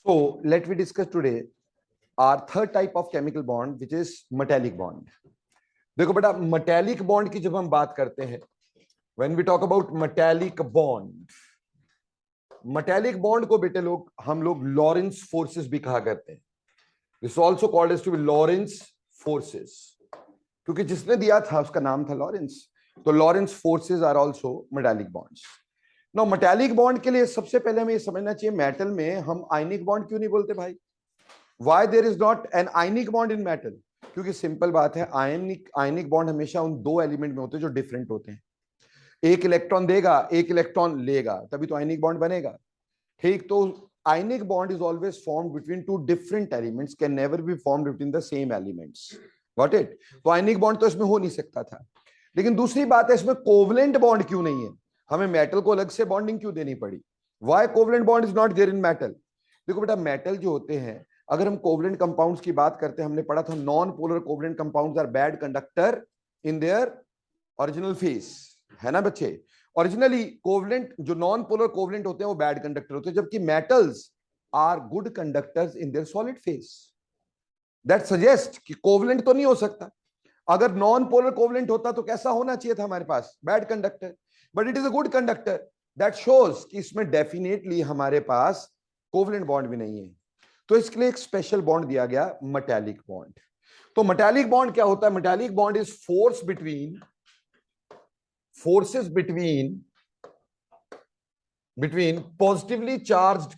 So let we discuss today our third type of chemical bond, which is metallic bond. देखो बेटा, metallic bond की जब हम बात करते हैं, when we talk about metallic bond को बेटे हम लोग लॉरेंस फोर्सेस भी कहा करते हैं. This is also called as to be Lorentz forces, क्योंकि जिसने दिया था उसका नाम था लॉरेंस. तो Lawrence forces are also metallic bonds. No metallic bond के लिए सबसे पहले हमें ये समझना चाहिए, मेटल में हम आयनिक बॉन्ड क्यों नहीं बोलते भाई? Why there is not an ionic bond in metal? क्योंकि सिंपल बात है, आयनिक बॉन्ड हमेशा उन दो एलिमेंट में होते हैं जो डिफरेंट होते हैं. एक इलेक्ट्रॉन देगा, एक इलेक्ट्रॉन लेगा, तभी तो आयनिक बॉन्ड बनेगा. ठीक, तो ionic bond is always formed between two different elements, can never be formed between the same elements. Got it? तो ionic bond तो इसमें हो नहीं सकता था. लेकिन दूसरी बात है, इसमें कोवलेंट बॉन्ड क्यों नहीं है? हमें मेटल को अलग से बॉन्डिंग क्यों देनी पड़ी? Why covalent bond is not there in metal? देखो बेटा, मेटल जो होते हैं, अगर हम कोवलेंट कंपाउंड्स की बात करते हैं, हमने पढ़ा था non polar covalent compounds are bad conductor in their original phase, है ना बच्चे? ओरिजिनली कोवलेंट जो नॉन पोलर कोवलेंट होते हैं वो बैड कंडक्टर होते हैं, जबकि metals are good conductors in their solid phase. That suggest कि कोवलेंट तो नहीं हो सकता. अगर नॉन पोलर कोवलेंट होता तो कैसा होना चाहिए था हमारे पास? Bad conductor. But it is a good conductor. That shows कि इसमें डेफिनेटली हमारे पास कोवलेंट बॉन्ड भी नहीं है. तो इसके लिए एक स्पेशल बॉन्ड दिया गया, मेटालिक बॉन्ड. तो मेटालिक बॉन्ड क्या होता है? Metallic bond is forces between positively charged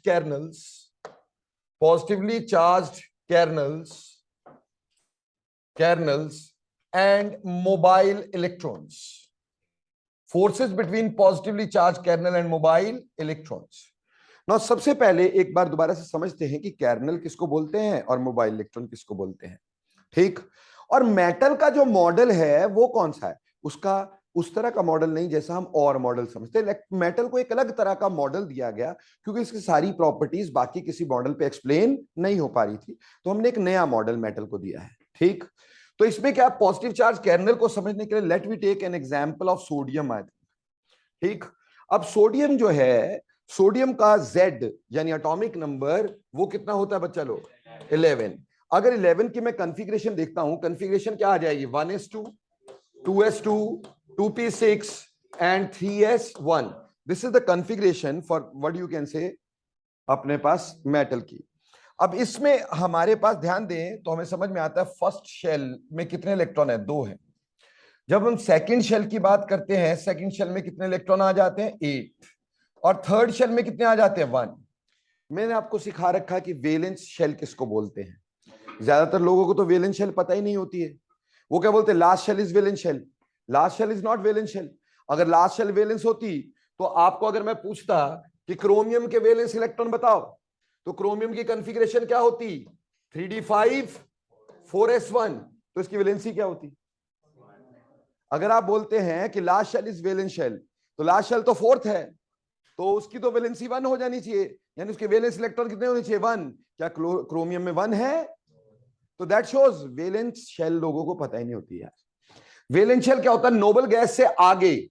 kernels and mobile electrons. Forces between positively charged kernel and mobile electrons. Now सबसे पहले एक बार दोबारा से समझते हैं कि कैर्नल किसको बोलते हैं और मोबाइल इलेक्ट्रॉन किसको बोलते हैं. ठीक, और मेटल का जो मॉडल है वो कौन सा है? उसका उस तरह का मॉडल नहीं जैसा हम और मॉडल समझते हैं. मेटल को एक अलग तरह का मॉडल दिया गया क्योंकि इसकी सारी प्रॉपर्टीज बाकी किसी मॉडल पे एक्सप्लेन नहीं हो पा रही थी, तो हमने एक नया मॉडल मेटल को दिया है. ठीक, तो इसमें क्या, पॉजिटिव चार्ज कैर्नल को समझने के लिए let we take an example of sodium ion. ठीक, अब सोडियम जो है, सोडियम का Z यानी एटॉमिक नंबर वो कितना होता है बच्चा लोग? 11. अगर 11 की मैं कॉन्फ़िगरेशन देखता हूं, कॉन्फ़िगरेशन क्या आ जाएगी? 1s2, 2s2, 2p6 and 3s1. This is the configuration for what you can say अपने पास मेटल की. अब इसमें हमारे पास ध्यान दें तो हमें समझ में आता है फर्स्ट शेल में कितने इलेक्ट्रॉन है? 2 है. जब हम सेकंड शेल की बात करते हैं, सेकंड शेल में कितने इलेक्ट्रॉन आ जाते हैं? 8. और थर्ड शेल में कितने आ जाते हैं? 1. मैंने आपको सिखा रखा है कि वैलेंस शेल किसको बोलते हैं. ज्यादातर लोगों को तो वैलेंस शेल पता ही नहीं होती है. वो क्या बोलते हैं? Last shell is valence shell. Last shell is not valence shell. अगर लास्ट शेल वैलेंस होती तो आपको अगर मैं पूछता कि क्रोमियम के वैलेंस इलेक्ट्रॉन बताओ, तो क्रोमियम की कॉन्फ़िगरेशन क्या होती? 3d5 4s1. तो इसकी वैलेंसी क्या होती? अगर आप बोलते हैं कि last shell is valence shell, तो लास्ट शेल तो 4th है, तो उसकी तो वैलेंसी 1 हो जानी चाहिए, यानी उसके वैलेंस इलेक्ट्रॉन कितने होने चाहिए? 1. क्या क्रोमियम में 1 है? तो दैट शोज वैलेंस शेल लोगों को पता ही नहीं होती है. वैलेंस शेल क्या होता है? नोबल गैस से आगे,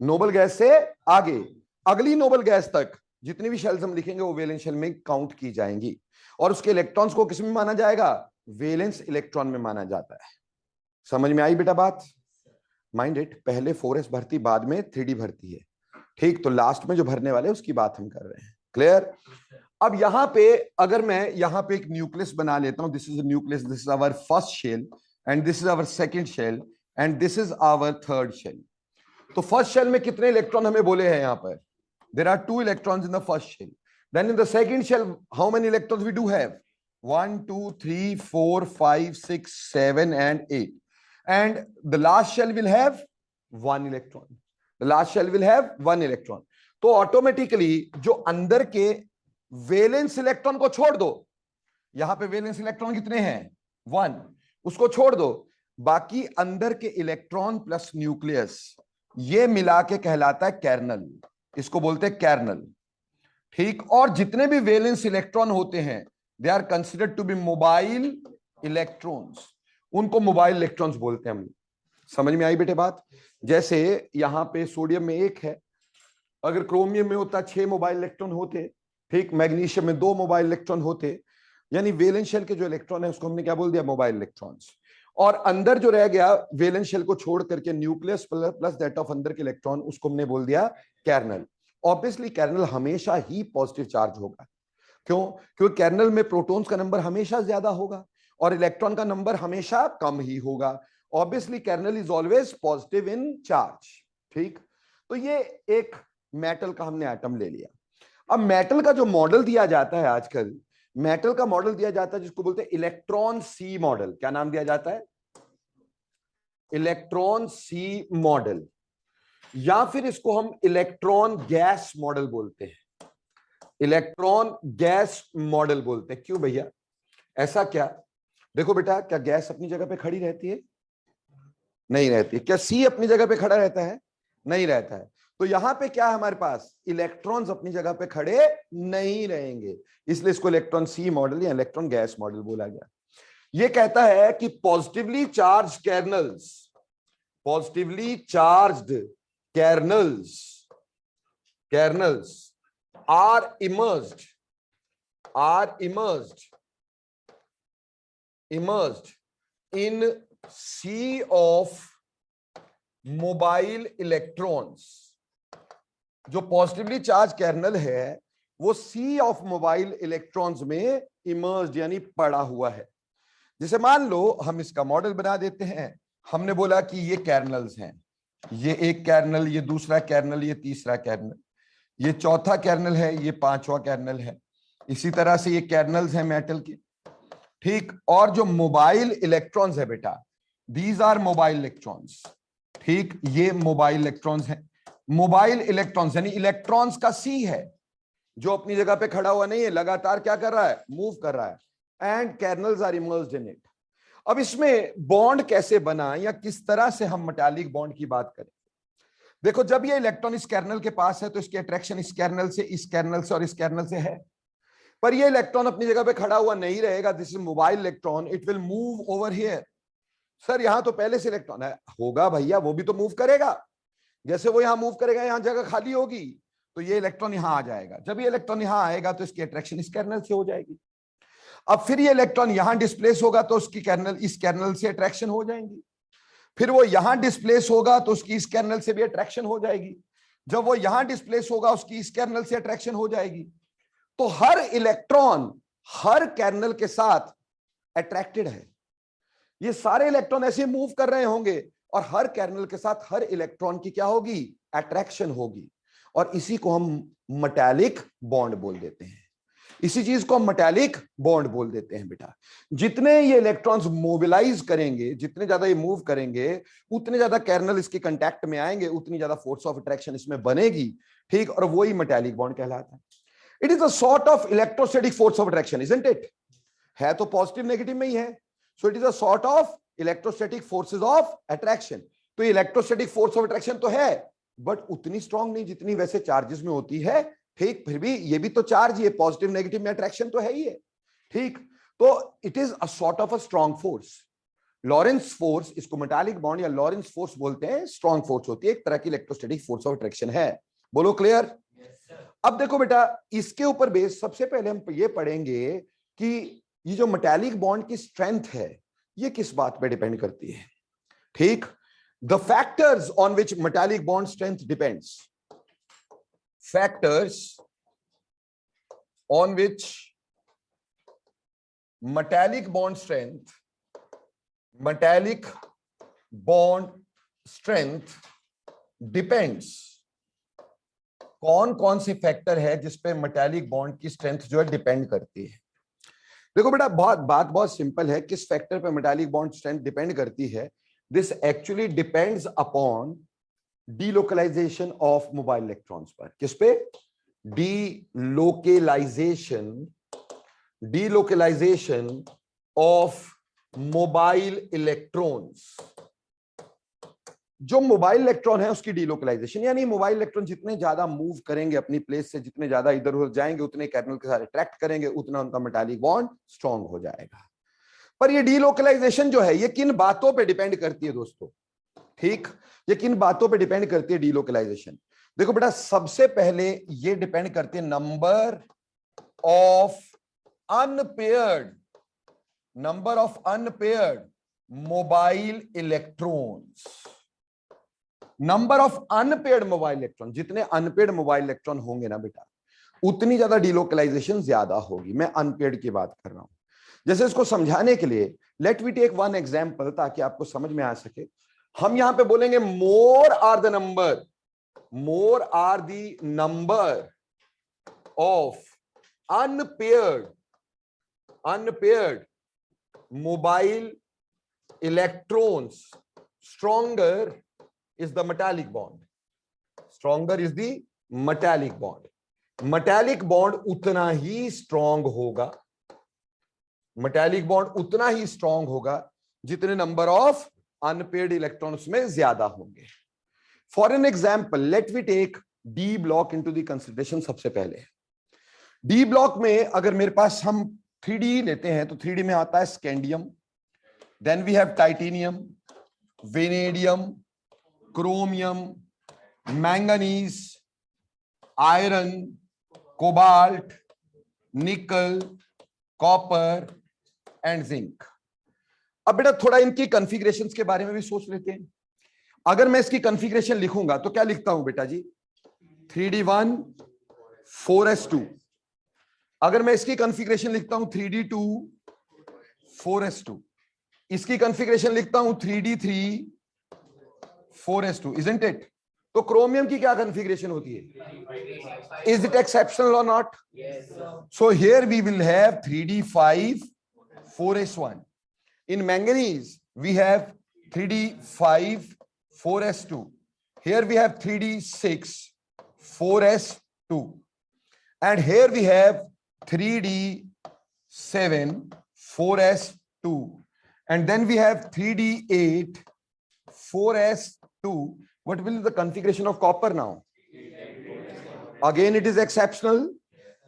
नोबल गैस से आगे अगली नोबल गैस तक जितनी भी शेल्स हम लिखेंगे वो वैलेंस शेल में काउंट की जाएंगी, और उसके इलेक्ट्रॉन्स को किस में माना जाएगा? वैलेंस इलेक्ट्रॉन में माना जाता है. समझ में आई बेटा बात? माइंड इट, पहले 4s भरती, बाद में 3d भरती है. ठीक, तो लास्ट में जो भरने वाले उसकी बात हम कर रहे हैं. क्लियर? अब यहां पे अगर मैं यहां पे एक न्यूक्लियस बना लेता हूं, this is a nucleus, this is our first shell and this is our second shell and this is our third shell. तो फर्स्ट शेल में कितने इलेक्ट्रॉन हमें बोले हैं? यहां पर there are 2 electrons in the first shell. Then in the second shell how many electrons we do have? 1 2 3 4 5 6 7 and 8. And the last shell will have 1 electron. The last shell will have 1 electron. तो automatically जो अंदर के valence electron को छोड़ दो, यहां पे valence electron कितने हैं? 1. उसको छोड़ दो, बाकी अंदर के इलेक्ट्रॉन प्लस न्यूक्लियस ये मिला के कहलाता है कैर्नल. इसको बोलते हैं कैर्नल. ठीक, और जितने भी वैलेंस इलेक्ट्रॉन होते हैं they are considered to be mobile electrons. उनको मोबाइल इलेक्ट्रॉन्स बोलते हैं हम. समझ में आई बेटे बात? जैसे यहां पे सोडियम में 1 है, अगर क्रोमियम में होता 6 मोबाइल इलेक्ट्रॉन होते, ठीक, मैग्नीशियम में 2 मोबाइल इलेक्ट्रॉन होते, यानी वैलेंस शेल के जो इलेक्ट्रॉन है उसको हमने क्या बोल दिया, मोबाइल इलेक्ट्रॉन्स। और अंदर जो रह गया वैलेंस शेल को छोड़ करके न्यूक्लियस प्लस दैट ऑफ अंदर के इलेक्ट्रॉन, उसको हमने बोल दिया कर्नल। ऑब्वियसली कर्नल हमेशा ही पॉजिटिव चार्ज होगा। क्यों? क्योंकि कर्नल में प्रोटॉन्स का नंबर हमेशा ज्यादा होगा और इलेक्ट्रॉन का नंबर हमेशा कम ही होगा। Obviously kernel is always positive in charge. ठीक, तो ये एक मेटल का हमने एटम ले लिया। अब मेटल का जो मॉडल दिया जाता है आजकल, मेटल का मॉडल दिया जाता है जिसको बोलते हैं इलेक्ट्रॉन सी मॉडल। क्या नाम दिया जाता है? इलेक्ट्रॉन सी मॉडल, या फिर इसको हम इलेक्ट्रॉन गैस मॉडल बोलते हैं। इलेक्ट्रॉन गैस मॉडल बोलते हैं। क्यों भैया, ऐसा क्या? देखो बेटा, क्या गैस अपनी जगह पे खड़ी रहती है? नहीं रहती। क्या सी अपनी जगह पे खड़ा रहता है? नहीं रहता है। तो यहां पे क्या है हमारे पास, इलेक्ट्रॉन्स अपनी जगह पे खड़े नहीं रहेंगे, इसलिए इसको इलेक्ट्रॉन सी मॉडल या इलेक्ट्रॉन गैस मॉडल बोला गया। ये कहता है कि positively charge kernels, positively charged kernels, kernels are emerged in sea of mobile electrons। जो पॉजिटिवली चार्ज कर्नल है वो सी ऑफ मोबाइल इलेक्ट्रॉन्स में इमर्ज्ड यानी पड़ा हुआ है। जैसे मान लो हम इसका मॉडल बना देते हैं। हमने बोला कि ये कर्नल्स हैं, ये एक कर्नल, ये दूसरा कर्नल, ये तीसरा कर्नल, ये चौथा कर्नल है, ये पांचवा कर्नल है। इसी तरह से ये कर्नल्स हैं मेटल के। ठीक, और जो मोबाइल इलेक्ट्रॉन्स है बेटा, दीज आर मोबाइल इलेक्ट्रॉन्स। ठीक, ये मोबाइल इलेक्ट्रॉन्स हैं। मोबाइल इलेक्ट्रॉन्स यानी इलेक्ट्रॉन्स का सी है जो अपनी जगह पे खड़ा हुआ नहीं है, लगातार क्या कर रहा है, मूव कर रहा है। And kernels are emerged in it. अब इसमें बॉन्ड कैसे बना या किस तरह से हम मेटालिक बॉन्ड की बात करें। देखो, जब ये इलेक्ट्रॉन इस कर्नल के पास है तो इसकी अट्रैक्शन इस कर्नल से, इस कर्नल से और इस कर्नल से है। पर ये इलेक्ट्रॉन अपनी जगह पे खड़ा हुआ नहीं रहेगा। This is mobile electron, it will move over here. Sir यहां तो पहले से इलेक्ट्रॉन है, होगा भैया, वो भी तो मूव करेगा। जैसे वो यहां मूव करेगा, यहां जगह खाली होगी तो ये इलेक्ट्रॉन यहां आ जाएगा। जब ये इलेक्ट्रॉन यहां आएगा तो इसकी अट्रैक्शन इस कर्नल से हो जाएगी। अब फिर ये इलेक्ट्रॉन यहां डिस्प्लेस होगा तो उसकी कर्नल, इस कर्नल से अट्रैक्शन हो जाएंगी। फिर वो यहां डिस्प्लेस होगा तो उसकी इस कर्नल से भी अट्रैक्शन हो जाएगी। जब वो यहां डिस्प्लेस होगा उसकी इस कर्नल से अट्रैक्शन हो जाएगी। तो हर इलेक्ट्रॉन हर कर्नल के साथ अट्रैक्टेड है। ये सारे इलेक्ट्रॉन ऐसे मूव कर रहे होंगे और हर कर्नल के साथ हर इलेक्ट्रॉन की क्या होगी, अट्रैक्शन होगी। और इसी को हम मेटालिक बॉन्ड बोल देते हैं। इसी चीज को हम मेटालिक बॉन्ड बोल देते हैं बेटा। जितने ये इलेक्ट्रॉन्स मोबिलाइज करेंगे, जितने ज्यादा ये मूव करेंगे, उतने ज्यादा कर्नल इसके कांटेक्ट में आएंगे, उतनी ज्यादा फोर्स ऑफ अट्रैक्शन इसमें बनेगी। ठीक, और वही मेटालिक बॉन्ड कहलाता है। It is a sort of electrostatic force of attraction, isn't it? है तो पॉजिटिव नेगेटिव में ही है। So it is a sort of electrostatic forces of attraction. तो इलेक्ट्रोस्टैटिक फोर्स ऑफ अट्रैक्शन तो है, बट उतनी स्ट्रांग नहीं जितनी वैसे चार्जेस में होती है। ठीक, फिर भी ये भी तो चार्ज, ये पॉजिटिव नेगेटिव में अट्रैक्शन तो है ही है। ठीक, तो it is a sort of a strong force. Lawrence force, इसको मेटालिक बॉन्ड या लॉरेंस फोर्स बोलते हैं। स्ट्रांग फोर्स होती है, एक तरह की इलेक्ट्रोस्टैटिक फोर्स ऑफ अट्रैक्शन है। बोलो क्लियर? अब देखो बेटा, इसके ऊपर बेस सबसे पहले हम ये पढ़ेंगे कि ये जो मेटालिक बॉन्ड की स्ट्रेंथ है ये किस बात पे डिपेंड करती है। ठीक, the factors on which metallic bond strength depends, factors on which metallic bond strength, metallic bond strength depends. कौन कौन सी फैक्टर है जिसपे मेटालिक बॉन्ड की स्ट्रेंथ जो है डिपेंड करती है। देखो बेटा, बात बहुत सिंपल है। किस फैक्टर पे मेटालिक बॉन्ड स्ट्रेंथ डिपेंड करती है? This actually depends upon delocalisation of mobile electrons पर। किस पे? Delocalisation of mobile electrons. जो मोबाइल इलेक्ट्रॉन है उसकी डीलोकलाइजेशन, यानी मोबाइल इलेक्ट्रॉन जितने ज्यादा मूव करेंगे अपनी प्लेस से, जितने ज्यादा इधर उधर जाएंगे, उतने कर्नल के साथ अट्रैक्ट करेंगे, उतना उनका मेटालिक बॉन्ड स्ट्रांग हो जाएगा। पर ये डीलोकलाइजेशन जो है ये किन बातों पे डिपेंड करती है दोस्तों? ठीक, ये किन बातों पे डिपेंड करती है डीलोकलाइजेशन? देखो बेटा, सबसे पहले ये डिपेंड करती है number of unpaired mobile electrons. Number of unpaid mobile electron, जितने अनपेड मोबाइल इलेक्ट्रॉन होंगे ना बेटा, उतनी ज्यादा डिलोकलाइजेशन ज्यादा होगी। मैं अनपेड की बात कर रहा हूं। जैसे इसको समझाने के लिए let we take one example, ताकि आपको समझ में आ सके। हम यहां पे बोलेंगे more are the number of unpaired mobile electrons, stronger is the metallic bond. Stronger is the metallic bond. Metallic bond उतना ही strong होगा, metallic bond उतना ही strong होगा जितने number of unpaired electrons में ज्यादा होंगे। For an example, let we take D block into the consideration। सबसे पहले D block में अगर मेरे पास हम 3D लेते हैं तो 3D में आता है scandium, then we have titanium, vanadium, chromium, manganese, iron, cobalt, निकल, कॉपर एंड जिंक। अब बेटा थोड़ा इनकी कॉन्फ़िगरेशंस के बारे में भी सोच लेते हैं। अगर मैं इसकी कॉन्फ़िगरेशन लिखूंगा तो क्या लिखता हूं बेटा जी? 3D1 4s2। अगर मैं इसकी कॉन्फ़िगरेशन लिखता हूं 3D2 4s2, इसकी कॉन्फ़िगरेशन लिखता हूं 3D3 4s2, isn't it? तो क्रोमियम की क्या कॉन्फ़िगरेशन होती है? Is it exceptional or not? Yes, sir. So here we will have 3D5 4s1. In manganese we have 3D5 4s2. Here we have 3D6 4s2, and here we have 3D7 4s2, and then we have 3D8 4s2. What will be the configuration of copper now? Again it is exceptional,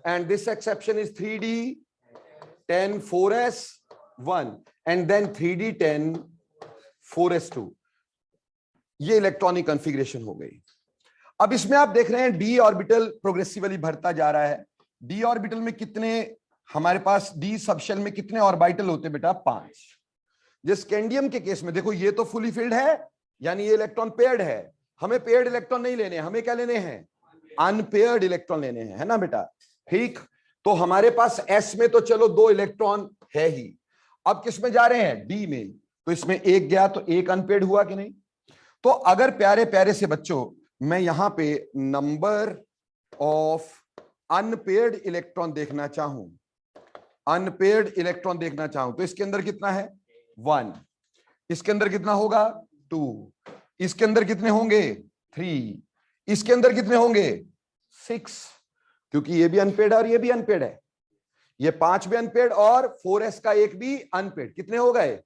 and this exception is 3D10 4s1 and then 3D10 4s2। ये electronic configuration हो गई। अब इसमें आप देख रहे हैं d orbital progressively बढ़ता जा रहा है। d ऑर्बिटल में कितने हमारे पास, d सबशेल में कितने ऑर्बिटल होते हैं बेटा? 5। जिस स्कैंडियम के केस में देखो, ये तो फुली फिल्ड है, यानी ये इलेक्ट्रॉन पेयर्ड है। हमें पेयर्ड इलेक्ट्रॉन नहीं लेने हैं, हमें क्या लेने हैं? अनपेयर्ड इलेक्ट्रॉन लेने हैं, है ना बेटा? ठीक। तो हमारे पास s में तो चलो 2 इलेक्ट्रॉन है ही। अब किस में जा रहे हैं? d में। तो इसमें एक गया तो एक अनपेयर्ड हुआ कि नहीं? तो अगर प्यारे प्यारे से बच्चों मैं यहां पे नंबर ऑफ अनपेयर्ड इलेक्ट्रॉन देखना चाहूं, तो इसके अंदर कितना है? 1। इसके अंदर कितना होगा? 2। इसके अंदर कितने होंगे? 3। इसके अंदर कितने होंगे? 6, क्योंकि ये भी अनपेड और ये भी अनपेड है। ये 5 भी अनपेड और 4s का एक भी अनपेड। कितने हो गए?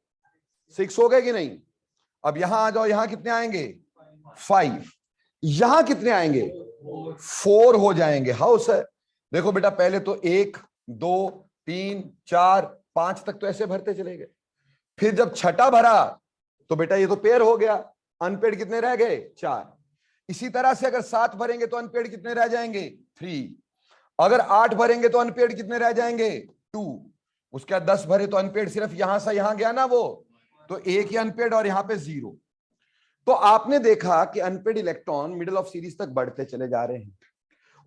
6 हो गए कि नहीं? अब यहां आ जाओ, यहां कितने आएंगे? 5। यहां कितने आएंगे? 4 हो जाएंगे। How sir? देखो बेटा, पहले तो 1 2 3 4 5 तक तो ऐसे भरते चले गए। फिर जब छठा भरा तो बेटा ये तो पेयर हो गया। अनपेड कितने रह गए? 4। इसी तरह से अगर 7 भरेंगे तो अनपेड कितने रह जाएंगे? 3। अगर 8 भरेंगे तो अनपेड कितने रह जाएंगे? 2। उसके बाद 10 भरे तो अनपेड सिर्फ यहां से यहां गया ना वो, तो एक ही अनपेड और यहां पे 0। तो आपने देखा कि unpaired electron middle of series तक बढ़ते चले जा रहे हैं।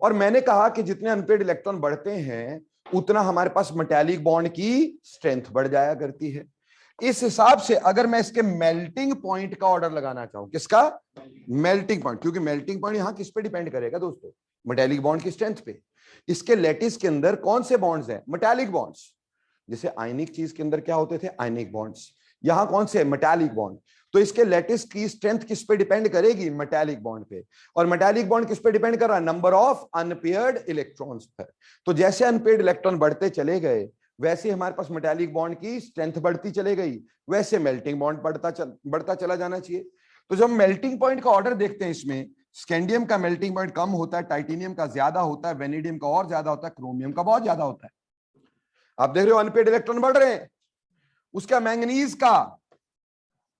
और मैंने कहा कि जितने अनपेड इलेक्ट्रॉन बढ़ते हैं उतना हमारे पास मेटालिक बॉन्ड की स्ट्रेंथ बढ़ जाया करती है। इस हिसाब से अगर मैं इसके मेल्टिंग पॉइंट का ऑर्डर लगाना चाहूं, किसका? मेल्टिंग पॉइंट, क्योंकि मेल्टिंग पॉइंट यहां किस पे डिपेंड करेगा दोस्तों? मेटालिक बॉन्ड की स्ट्रेंथ पे। इसके लैटिस के अंदर कौन से बॉन्ड्स हैं? Metallic bonds. जैसे आयनिक चीज के अंदर क्या होते थे? आयनिक बॉन्ड्स। यहां कौन से? Metallic bond. तो इसके लैटिस की स्ट्रेंथ किस पे डिपेंड करेगी? मेटालिक बॉन्ड पे। और मेटालिक बॉन्ड किस पे डिपेंड कर रहा है? नंबर ऑफ अनपेयर्ड इलेक्ट्रॉन्स पर। तो जैसे अनपेयर्ड इलेक्ट्रॉन बढ़ते चले गए, वैसे हमारे पास मेटालिक बॉन्ड की स्ट्रेंथ बढ़ती चले गई, वैसे मेल्टिंग बॉन्ड बढ़ता चला जाना चाहिए। तो जब मेल्टिंग पॉइंट का ऑर्डर देखते हैं, इसमें स्कैंडियम का मेल्टिंग पॉइंट कम होता है, टाइटेनियम का ज्यादा होता है, वेनेडियम का और ज्यादा होता है, क्रोमियम का बहुत ज्यादा होता है। आप देख रहे हो अनपेयर्ड इलेक्ट्रॉन बढ़ रहे हैं, उसका मैंगनीज का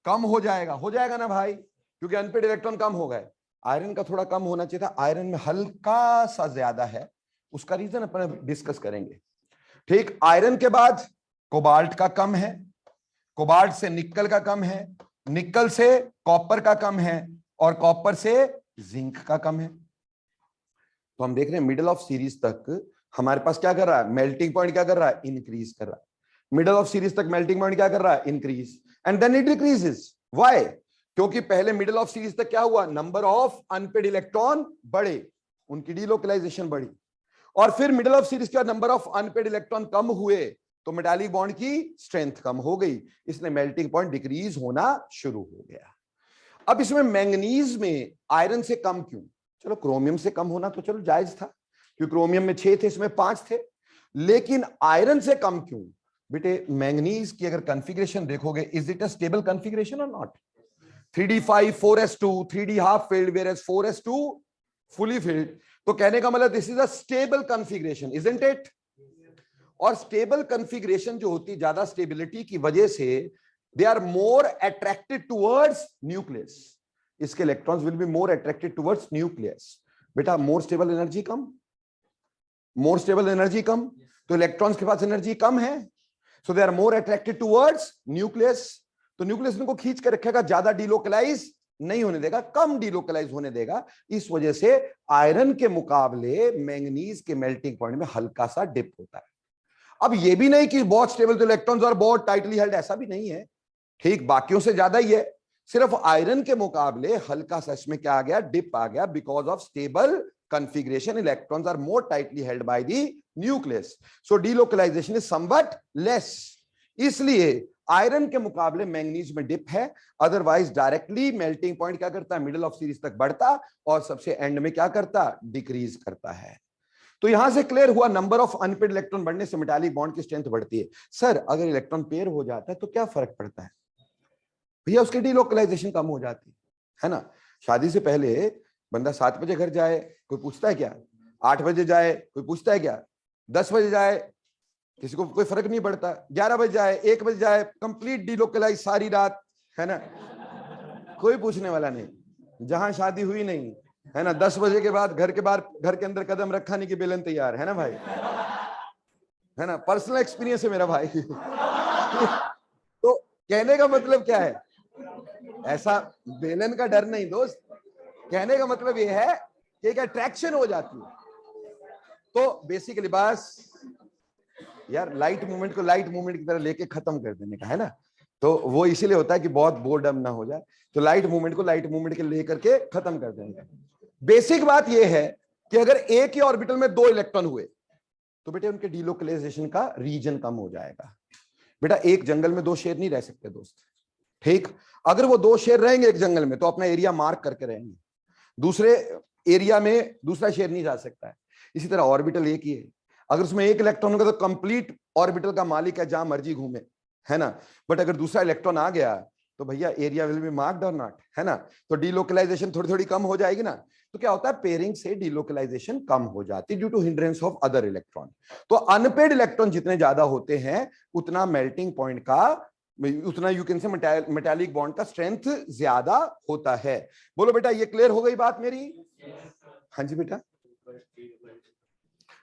कम हो जाएगा ना भाई, क्योंकि अनपेयर्ड इलेक्ट्रॉन कम हो गए। आयरन का थोड़ा कम होना चाहिए था, आयरन में हल्का सा ज्यादा है, उसका रीजन अपन डिस्कस करेंगे। ठीक, आयरन के बाद कोबाल्ट का कम है, कोबाल्ट से निकल का कम है, निकल से कॉपर का कम है, और कॉपर से जिंक का कम है। तो हम देख रहे हैं मिडिल ऑफ सीरीज तक हमारे पास क्या कर रहा है, मेल्टिंग पॉइंट क्या कर रहा है, इंक्रीज कर रहा है। मिडिल ऑफ सीरीज तक मेल्टिंग पॉइंट क्या कर रहा है, increase, and then it decreases. Why? क्योंकि पहले मिडिल ऑफ सीरीज तक क्या हुआ, नंबर ऑफ अनपेड इलेक्ट्रॉन बढ़े, उनकी डीलोकलाइजेशन बढ़ी, और फिर मिडिल ऑफ सीरीज का नंबर ऑफ अनपेड इलेक्ट्रॉन कम हुए तो मेटालिक बॉन्ड की स्ट्रेंथ कम हो गई, इसलिए मेल्टिंग पॉइंट डिक्रीज होना शुरू हो गया। अब इसमें मैंगनीज में आयरन से कम क्यों? चलो क्रोमियम से कम होना तो चलो जायज था, क्योंकि क्रोमियम में 6 थे, इसमें 5 थे, लेकिन आयरन से कम क्यों? बेटे मैंगनीज की अगर कॉन्फ़िगरेशन देखोगे, is it a stable configuration और not? 3d5 4s2 3d half filled whereas 4s2 fully filled, तो कहने का मतलब this is a stable configuration, isn't it? और स्टेबल कॉन्फ़िगरेशन जो होती है, ज्यादा स्टेबिलिटी की वजह से they are more attracted towards nucleus, इसके electrons will be more attracted towards nucleus. बेटा मोर स्टेबल एनर्जी कम, मोर स्टेबल एनर्जी कम, तो इलेक्ट्रॉन्स के पास एनर्जी कम है, so they are more attracted towards nucleus. तो न्यूक्लियस इनको खींच कर रखेगा, ज्यादा डीलोकलाइज नहीं होने देगा, कम डीलोकलाइज होने देगा। इस वजह से आयरन के मुकाबले मैंगनीज के मेल्टिंग पॉइंट में हल्का सा डिप होता है। अब यह भी नहीं कि बहुत स्टेबल तो इलेक्ट्रॉन्स और बहुत टाइटली हेल्ड, ऐसा भी नहीं है, ठीक, बाकियों से ज्यादा ही है, सिर्फ आयरन के मुकाबले हल्का सा इसमें क्या आ गया, डिप आ गया, because of stable configuration electrons are more tightly held by the nucleus, so delocalization is somewhat less, इसलिए आयरन के मुकाबले मैंगनीज में डिप है। अदरवाइज डायरेक्टली मेल्टिंग पॉइंट क्या करता है, मिडिल ऑफ सीरीज तक बढ़ता और सबसे एंड में क्या करता, डिक्रीज करता है। तो यहां से क्लियर हुआ, नंबर ऑफ अनपेड इलेक्ट्रॉन बढ़ने से मेटालिक बॉन्ड की स्ट्रेंथ बढ़ती है। सर अगर इलेक्ट्रॉन पेयर हो जाता है तो क्या फर्क पड़ता है? भैया उसकी डीलोकलाइजेशन कम हो जाती है ना। शादी से पहले बंदा 7 बजे घर जाए, कोई पूछता है क्या? 8 बजे जाए, कोई पूछता है क्या? 10 बजे जाए, किसी को कोई फर्क नहीं पड़ता। 11 बजे जाए, 1 बजे जाए, कंप्लीट डीलोकलाइज सारी रात, है ना, कोई पूछने वाला नहीं। जहां शादी हुई नहीं, है ना, 10 बजे के बाद घर के बाहर, घर के अंदर कदम रखा नहीं कि बेलन तैयार है ना भाई, है ना, पर्सनल एक्सपीरियंस है मेरा भाई। तो कहने का मतलब क्या है, ऐसा बेलन का डर नहीं दोस्त, कहने का मतलब यह है कि एक अट्रैक्शन हो जाती है। तो बेसिकली बस यार लाइट मूवमेंट को लाइट मूवमेंट की तरह लेके खत्म कर देने का है ना, तो वो इसीलिए होता है कि बहुत बोर्डम ना हो जाए, तो लाइट मूवमेंट को लाइट मूवमेंट के लेकर के खत्म कर देने का। बेसिक बात यह है कि अगर एक ही ऑर्बिटल में 2 इलेक्ट्रॉन हुए तो बेटे उनके डीलोकलाइजेशन का रीजन कम हो जाएगा। बेटा एक जंगल में 2 शेर नहीं रह सकते दोस्त, ठीक, अगर वो 2 शेर रहेंगे एक जंगल में तो अपना एरिया मार्क करके रहेंगे, दूसरे एरिया में दूसरा शेर नहीं जा सकता है। इसी तरह ऑर्बिटल एक ही है, अगर उसमें एक इलेक्ट्रॉन होगा तो कंप्लीट ऑर्बिटल का मालिक है, जहां मर्जी घूमे, है ना। बट अगर दूसरा इलेक्ट्रॉन आ गया तो भैया एरिया विल बी मार्क्ड और नॉट, है ना, तो डीलोकलाइजेशन थोड़ी थोड़ी कम हो जाएगी ना। तो क्या होता है, पेयरिंग से डीलोकलाइजेशन कम हो जाती है due to hindrance of other electron. तो अनपेड इलेक्ट्रॉन जितने ज्यादा होते हैं उतना मेल्टिंग पॉइंट का, उतना you can say metallic bond का स्ट्रेंथ ज्यादा होता है। बोलो बेटा ये क्लियर हो गई बात मेरी? हाँ जी बेटा।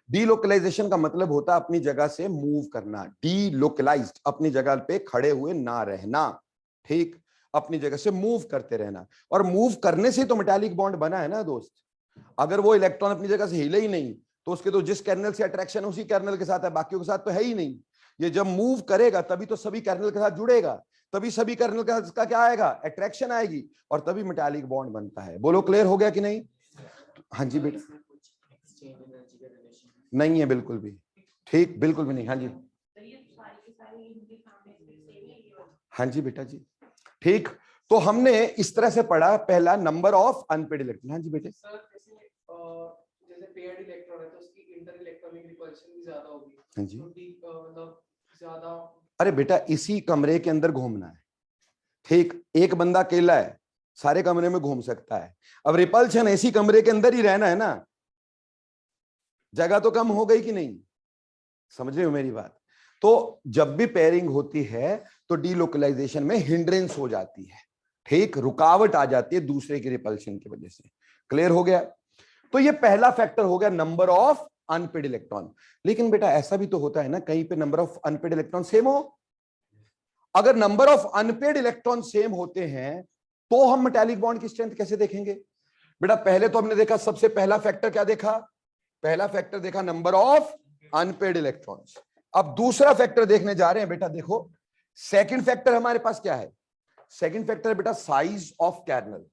डीलोकलाइजेशन का मतलब होता है अपनी जगह से मूव करना, डीलोकलाइज्ड अपनी जगह पे खड़े हुए ना रहना, ठीक, अपनी जगह से मूव करते रहना। और मूव करने से तो मेटालिक बॉन्ड बना है ना दोस्त। अगर वो इलेक्ट्रॉन अपनी जगह से हिले ही नहीं तो उसके तो जिस कर्नल से अट्रैक्शन उसी कर्नल के साथ है, बाकियों के साथ तो है ही नहीं। ये जब मूव करेगा तभी तो सभी कर्नल के साथ जुड़ेगा, तभी सभी कर्नल के साथ क्या आएगा, अट्रैक्शन आएगी, और तभी मेटालिक बॉन्ड बनता है। बोलो क्लियर हो गया कि नहीं? हाँ जी बेटा। नहीं है बिल्कुल भी, ठीक, बिल्कुल भी नहीं। हाँ जी, हाँ जी बेटा जी, ठीक। तो हमने इस तरह से पढ़ा, पहला नंबर ऑफ अनपेड इलेक्ट्रॉन। हाँ जी बेटे। जैसे पेयर्ड इलेक्ट्रॉन है तो उसकी इंटर इलेक्ट्रॉनिक रिपल्शन भी ज्यादा होगी। हाँ जी, मतलब ज्यादा। अरे बेटा इसी कमरे के अंदर घूमना है, ठीक, एक बंदा अकेला है, सारे कमरे में घूम सकता है। अब रिपल्शन इसी कमरे के अंदर ही रहना है ना, जगह तो कम हो गई कि नहीं, समझ रहे हो मेरी बात? तो जब भी पेयरिंग होती है तो डीलोकलाइजेशन में हिंड्रेंस हो जाती है, ठीक, रुकावट आ जाती है दूसरे की रिपल्शन की वजह से। क्लियर हो गया? तो ये पहला फैक्टर हो गया नंबर ऑफ अनपेड इलेक्ट्रॉन। लेकिन बेटा ऐसा भी तो होता है ना, कहीं पे number of unpaired electron same हो। अगर number of unpaired electron same होते हैं तो हम मेटालिक बॉन्ड की स्ट्रेंथ कैसे देखेंगे? बेटा पहले तो हमने देखा, सबसे पहला फैक्टर क्या देखा? पहला फैक्टर देखा नंबर ऑफ अनपेड इलेक्ट्रॉन्स। अब दूसरा फैक्टर देखने जा रहे हैं बेटा। देखो सेकंड फैक्टर हमारे पास क्या है? सेकंड फैक्टर है बेटा size of kernel.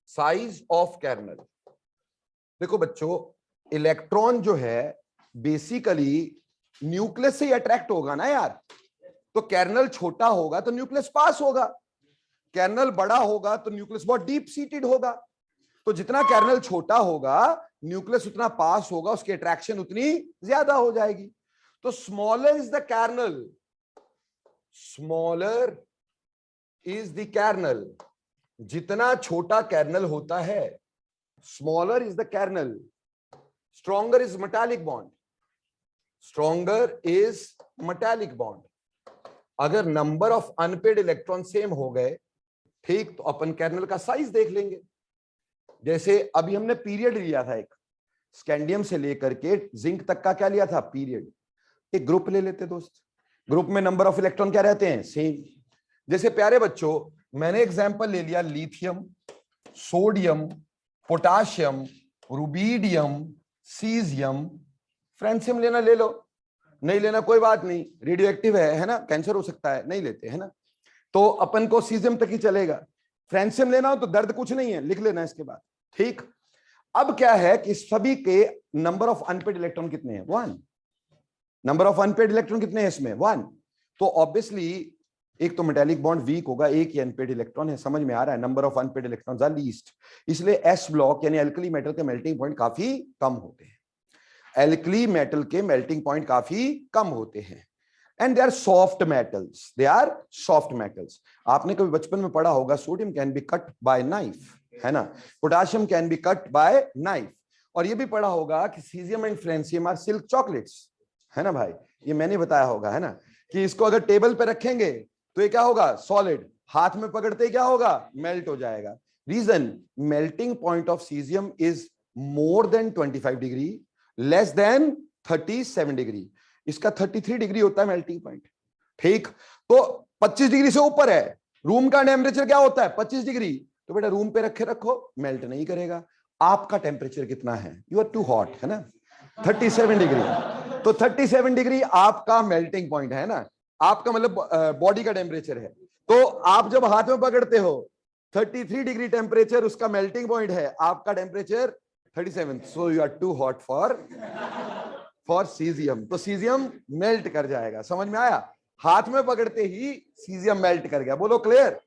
Size of kernel. देखो बच्चों, इलेक्ट्रॉन जो है बेसिकली न्यूक्लियस से ही अट्रैक्ट होगा ना यार। तो कर्नल छोटा होगा तो न्यूक्लियस पास होगा, कर्नल बड़ा होगा तो न्यूक्लियस बहुत डीप सीटेड होगा। तो जितना कर्नल छोटा होगा न्यूक्लियस उतना पास होगा, उसकी अट्रैक्शन उतनी ज्यादा हो जाएगी। तो smaller is the kernel, smaller is the kernel. जितना छोटा कर्नल होता है, smaller is the kernel, stronger is metallic bond, stronger is metallic bond. अगर number of unpaired electron same हो गए, ठीक, तो अपन कर्नल का साइज देख लेंगे। जैसे अभी हमने पीरियड लिया था एक, स्कैंडियम से लेकर के जिंक तक का क्या लिया था? पीरियड। एक ग्रुप ले लेते दोस्त, ग्रुप में नंबर ऑफ इलेक्ट्रॉन क्या रहते हैं? सेम। जैसे प्यारे बच्चों मैंने एग्जांपल ले लिया lithium, sodium, potassium, rubidium, caesium, francium लेना ले लो, नहीं लेना कोई बात नहीं, रेडियो एक्टिव है ना, कैंसर हो सकता है, नहीं लेते है ना, तो अपन को सीजियम तक ही चलेगा। फ्रेंसियम लेना हो तो दर्द कुछ नहीं है, लिख लेना इसके बाद, ठीक। अब क्या है कि सभी के नंबर ऑफ अनपेड इलेक्ट्रॉन कितने हैं? 1। नंबर ऑफ अनपेड इलेक्ट्रॉन कितने हैं इसमें? 1। तो ऑब्वियसली एक तो मेटालिक बॉन्ड वीक होगा, एक ही अनपेड इलेक्ट्रॉन है, समझ में आ रहा है? Number of unpaired electrons are least, इसलिए एस ब्लॉक यानी अल्कली मेटल के मेल्टिंग पॉइंट काफी कम होते हैं। एल्कली मेटल के मेल्टिंग पॉइंट काफी कम होते हैं। And they are soft metals, they are soft metals. आपने कभी बचपन में पढ़ा होगा sodium can be cut by knife, है ना, potassium can be cut by knife. और ये भी पढ़ा होगा कि caesium and francium are silk chocolates, है ना भाई, ये मैंने बताया होगा, है ना, कि इसको अगर टेबल पे रखेंगे तो ये क्या होगा? सॉलिड। हाथ में पकड़ते ही क्या होगा? मेल्ट हो जाएगा। Reason, melting point of caesium is more than 25 degree, less than 37 degree. इसका 33 डिग्री होता है मेल्टिंग पॉइंट, ठीक। तो 25 डिग्री से ऊपर है, रूम का टेम्परेचर क्या होता है? 25 डिग्री। तो बेटा रूम पे रखे रखो, मेल्ट नहीं करेगा। आपका टेम्परेचर कितना है? यू आर टू हॉट, है ना, 37 डिग्री। तो 37 डिग्री आपका मेल्टिंग पॉइंट है ना, आपका मतलब बॉडी का टेम्परेचर है। तो आप जब हाथ में पकड़ते हो 33 डिग्री टेम्परेचर उसका मेल्टिंग पॉइंट है, आपका temperature 37, so you are too hot for caesium. तो सीजियम मेल्ट कर जाएगा, समझ में आया? हाथ में पकड़ते ही सीजियम मेल्ट कर गया। बोलो क्लियर?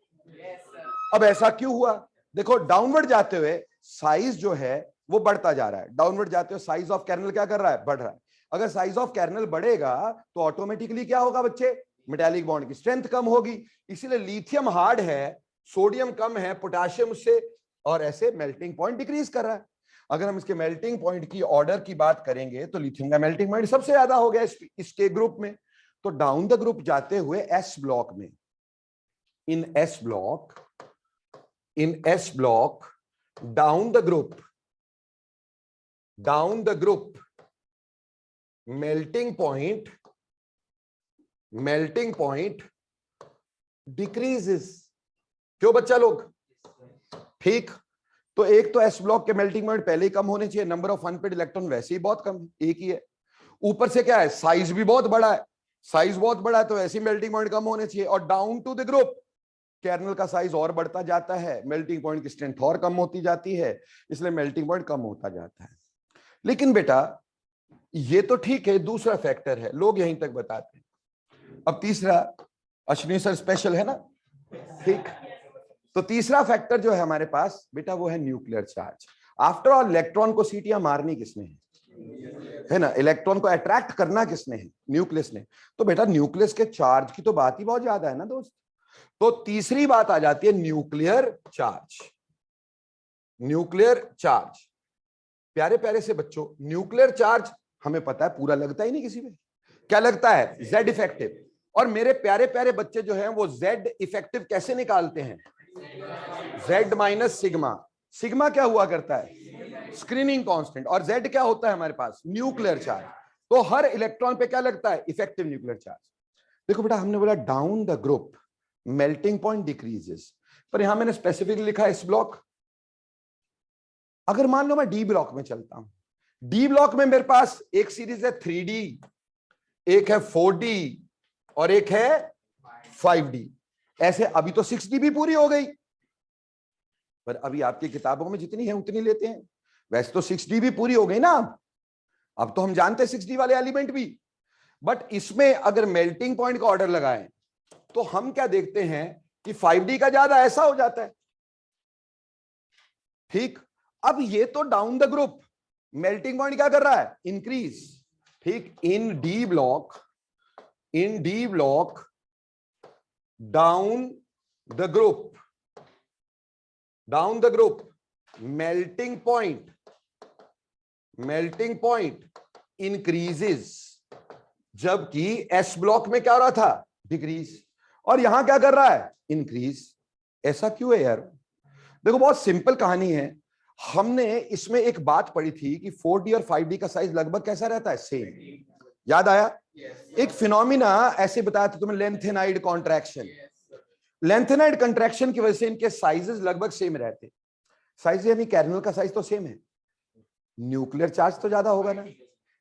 अब ऐसा क्यों हुआ? देखो डाउनवर्ड जाते हुए साइज जो है वो बढ़ता जा रहा है, डाउनवर्ड जाते हुए साइज ऑफ कर्नल क्या कर रहा है? बढ़ रहा है। अगर साइज ऑफ कर्नल बढ़ेगा तो ऑटोमेटिकली क्या होगा बच्चे? मेटालिक बॉन्ड की स्ट्रेंथ कम होगी। इसीलिए लिथियम हार्ड है, सोडियम कम है, पोटाशियम उससे, और ऐसे मेल्टिंग पॉइंट डिक्रीज कर रहा है। अगर हम इसके मेल्टिंग पॉइंट की ऑर्डर की बात करेंगे तो लिथियम का मेल्टिंग पॉइंट सबसे ज्यादा हो गया इसके ग्रुप में। तो डाउन द ग्रुप जाते हुए एस ब्लॉक में, in S block down the group melting point decreases. क्यों बच्चा लोग? ठीक। तो एक तो एस ब्लॉक के मेल्टिंग पॉइंट पहले ही कम होने चाहिए, नंबर ऑफ अनपेड इलेक्ट्रॉन वैसे ही बहुत कम है, एक ही है। ऊपर से क्या है? साइज भी बहुत बड़ा है, साइज बहुत बड़ा है तो ऐसे ही मेल्टिंग पॉइंट कम होने चाहिए। और down to the group kernel का साइज और बढ़ता जाता है, मेल्टिंग पॉइंट की स्ट्रेंथ और कम होती जाती है, इसलिए मेल्टिंग पॉइंट कम होता जाता है। लेकिन बेटा ये तो ठीक है, दूसरा फैक्टर है, लोग यहीं तक बताते हैं। अब तीसरा, अश्विनी सर स्पेशल है ना, ठीक। तो तीसरा फैक्टर जो है हमारे पास बेटा वो है nuclear charge. After all electron को सीटियां मारनी किसने है ना, इलेक्ट्रॉन को अट्रैक्ट करना किसने है? न्यूक्लियस ने। तो बेटा न्यूक्लियस के चार्ज की तो बात ही बहुत ज्यादा है ना दोस्त। तो तीसरी बात आ जाती है न्यूक्लियर चार्ज। न्यूक्लियर चार्ज, प्यारे प्यारे से बच्चों, न्यूक्लियर चार्ज हमें पता है पूरा लगता ही नहीं किसी में। क्या लगता है? Z effective. और मेरे प्यारे प्यारे बच्चे जो हैं वो Z इफेक्टिव कैसे निकालते हैं? Z minus sigma. सिग्मा क्या हुआ करता है? स्क्रीनिंग कांस्टेंट, और Z क्या होता है हमारे पास, न्यूक्लियर चार्ज। तो हर इलेक्ट्रॉन पे क्या लगता है, इफेक्टिव न्यूक्लियर चार्ज। देखो बेटा, हमने बोला down the group melting point decreases, पर यहां मैंने स्पेसिफिकली लिखा एस ब्लॉक। अगर मान लो मैं डी ब्लॉक में चलता हूं, डी ब्लॉक में मेरे पास एक सीरीज है 3D, एक है 4D और एक है 5D। ऐसे अभी तो 6D भी पूरी हो गई, पर अभी आपकी किताबों में जितनी है उतनी लेते हैं। वैसे तो 6D भी पूरी हो गई ना, अब तो हम जानते हैं 6D वाले एलिमेंट भी। बट इसमें अगर मेल्टिंग पॉइंट का ऑर्डर लगाएं तो हम क्या देखते हैं कि 5D का ज्यादा ऐसा हो जाता है। ठीक, अब ये तो down the group melting point क्या कर रहा है, इंक्रीज। ठीक, in D block down the group melting point increases, जबकि एस ब्लॉक में क्या हो रहा था, डिक्रीज, और यहां क्या कर रहा है, इंक्रीज। ऐसा क्यों है यार? देखो बहुत सिंपल कहानी है। हमने इसमें एक बात पढ़ी थी कि 4D और 5D का साइज लगभग कैसा रहता है, सेम। याद आया? एक फिनोमिना ऐसे बताया था तुम्हें, लेंथेनाइड कॉन्ट्रैक्शन। लेंथेनाइड कॉन्ट्रैक्शन की वजह से इनके साइजेस लगभग सेम रहते। साइज यानी कैर्नल का साइज तो सेम है, न्यूक्लियर चार्ज तो ज्यादा होगा ना।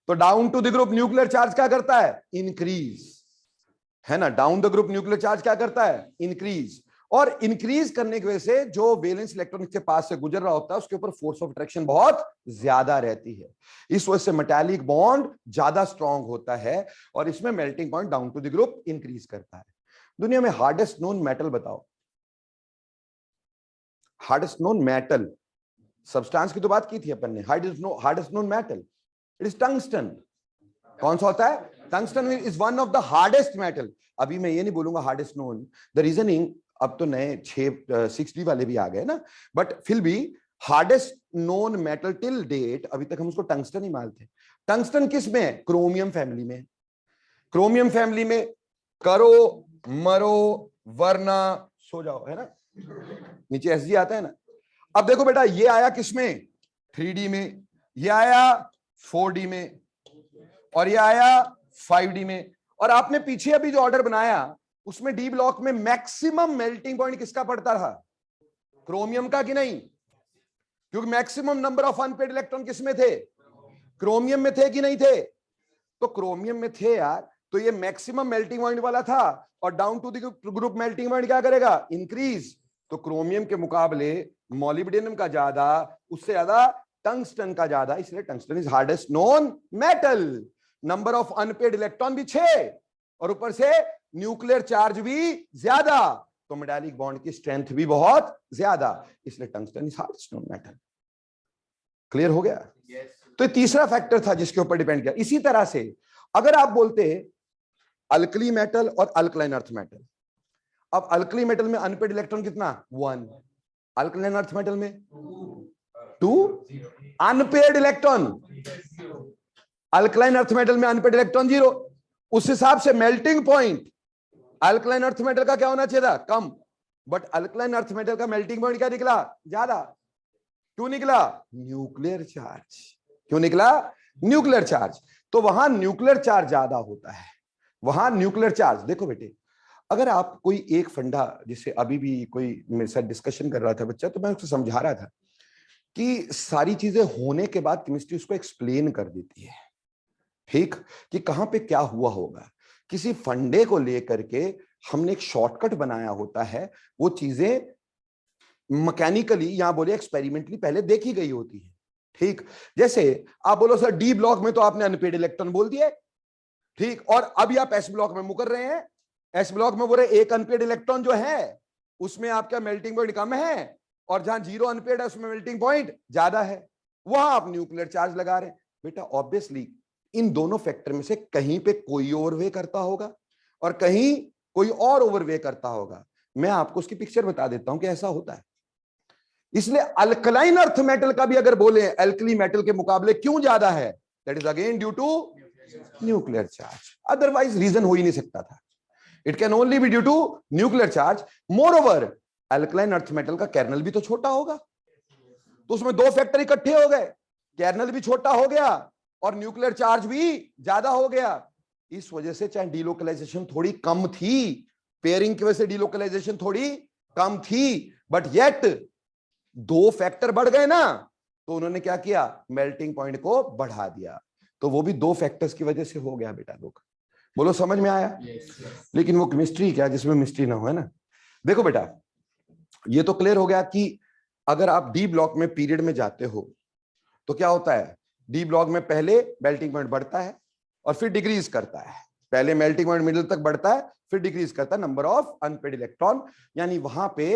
तो down to the group nuclear charge क्या करता है, इंक्रीज, है ना। Down the group nuclear charge क्या करता है, इंक्रीज। और इंक्रीज करने की वजह से जो वैलेंस इलेक्ट्रॉन के पास से गुजर रहा होता है उसके ऊपर फोर्स ऑफ अट्रैक्शन बहुत ज्यादा रहती है। इस वजह से मेटालिक बॉन्ड ज्यादा स्ट्रांग होता है और इसमें melting point down to the group increase करता है। दुनिया में हार्डेस्ट नोन मेटल बताओ, हार्डेस्ट नोन मेटल। सब्सटेंस की तो बात की थी अपन ने, hardest known metal, it is tungsten. कौन सा होता है, tungsten is one of the hardest metal. अभी मैं ये नहीं बोलूंगा हार्डेस्ट नोन, द रीजनिंग, अब तो नए 6D वाले भी आ गए ना, बट फिर भी hardest known metal till date अभी तक हम उसको टंगस्टन ही मानते हैं। टंगस्टन किस में है, क्रोमियम फैमिली में। क्रोमियम फैमिली में करो मरो वरना सो जाओ, है ना, नीचे Sg आता है ना। अब देखो बेटा, ये आया किसमें, 3D में, ये आया 4D में, और ये आया 5D में। और आपने पीछे अभी जो ऑर्डर बनाया उसमें डी ब्लॉक में मैक्सिमम मेल्टिंग पॉइंट किसका पड़ता रहा, क्रोमियम का कि नहीं? क्योंकि maximum number of unpaired electron किसमें थे, क्रोमियम में थे कि नहीं थे? तो क्रोमियम में थे यार, तो ये मैक्सिमम मेल्टिंग पॉइंट वाला था। और down to the group melting point क्या करेगा, इंक्रीज। तो क्रोमियम के मुकाबले मॉलिब्डेनम का ज्यादा, उससे ज्यादा टंगस्टन का ज्यादा, इसलिए tungsten is hardest known metal. Number of unpaired electron भी 6 और ऊपर से न्यूक्लियर चार्ज भी ज्यादा, तो मेटालिक बॉन्ड की स्ट्रेंथ भी बहुत ज्यादा, इसलिए tungsten is hardest known metal. Clear हो गया? तो तीसरा फैक्टर था जिसके ऊपर डिपेंड किया। इसी तरह से अगर आप बोलते अल्कली मेटल और अल्कलाइन अर्थ मेटल, अब अल्कली मेटल में अनपेड इलेक्ट्रॉन कितना, 1, अल्कलाइन अर्थ मेटल में 2 unpaired electron, alkaline earth metal में अनपेड इलेक्ट्रॉन 0। उस हिसाब से melting point alkaline earth metal का क्या होना चाहिए था, कम, बट अल्कलाइन अर्थ मेटल का मेल्टिंग पॉइंट क्या निकला, ज्यादा। क्यों निकला, न्यूक्लियर चार्ज। क्यों निकला, न्यूक्लियर चार्ज। तो वहां न्यूक्लियर चार्ज ज्यादा होता है, वहां न्यूक्लियर चार्ज। देखो बेटे, अगर आप कोई एक फंडा, जिससे अभी भी कोई मेरे साथ डिस्कशन कर रहा था बच्चा, तो मैं उसको समझा रहा था कि सारी चीजें होने के बाद केमिस्ट्री उसको एक्सप्लेन कर देती है, ठीक, कि कहां पे क्या हुआ होगा। किसी फंडे को लेकर के हमने एक शॉर्टकट बनाया होता है, वो चीजें मैकेनिकली, यहां बोले एक्सपेरिमेंटली पहले देखी गई होती है, ठीक। जैसे आप बोलो सर डी ब्लॉक में तो आपने अनपेड इलेक्ट्रॉन बोल दिए, ठीक, और अभी आप एस ब्लॉक में मुकर रहे हैं। एस ब्लॉक में बोले एक अनपेड इलेक्ट्रॉन जो है उसमें आपका मेल्टिंग पॉइंट कम है, और जहां 0 अनपेड है उसमें मेल्टिंग पॉइंट ज्यादा है, वहां आप न्यूक्लियर चार्ज लगा रहे हैं। बेटा ऑब्वियसली इन दोनों फैक्टर में से कहीं पे कोई ओवरवे करता होगा और कहीं कोई और ओवरवे करता होगा। मैं आपको उसकी पिक्चर बता देता हूं कि ऐसा होता है। इसलिए अल्कलाइन अर्थ मेटल का भी अगर बोले एल्कली मेटल के मुकाबले क्यों ज्यादा है, that is again due to nuclear charge, otherwise reason हो ही नहीं सकता था। It can only be due to nuclear charge. Moreover alkaline earth metal का कर्नल भी तो छोटा होगा, तो उसमें 2 फैक्टर इकट्ठे हो गए, कर्नल भी छोटा हो गया और न्यूक्लियर चार्ज भी ज्यादा हो गया। इस वजह से चाहे डीलोकलाइजेशन थोड़ी कम थी, पेयरिंग की वजह से डीलोकलाइजेशन थोड़ी कम थी, बट येट दो फैक्टर बढ़ गए ना, तो उन्होंने क्या किया, मेल्टिंग पॉइंट को बढ़ा दिया। तो वो भी दो फैक्टर्स की वजह से हो गया बेटा। लोग बोलो समझ में आया? लेकिन वो केमिस्ट्री क्या जिसमें मिस्ट्री ना हो, है ना। देखो बेटा, ये तो क्लियर हो गया कि अगर आप डी ब्लॉक में पीरियड में जाते हो तो क्या होता है, डी ब्लॉक में पहले मेल्टिंग पॉइंट बढ़ता है और फिर डिक्रीज करता है। पहले मेल्टिंग पॉइंट मिडिल तक बढ़ता है, फिर डिक्रीज करता है नंबर ऑफ अनपेड इलेक्ट्रॉन, यानी वहां पे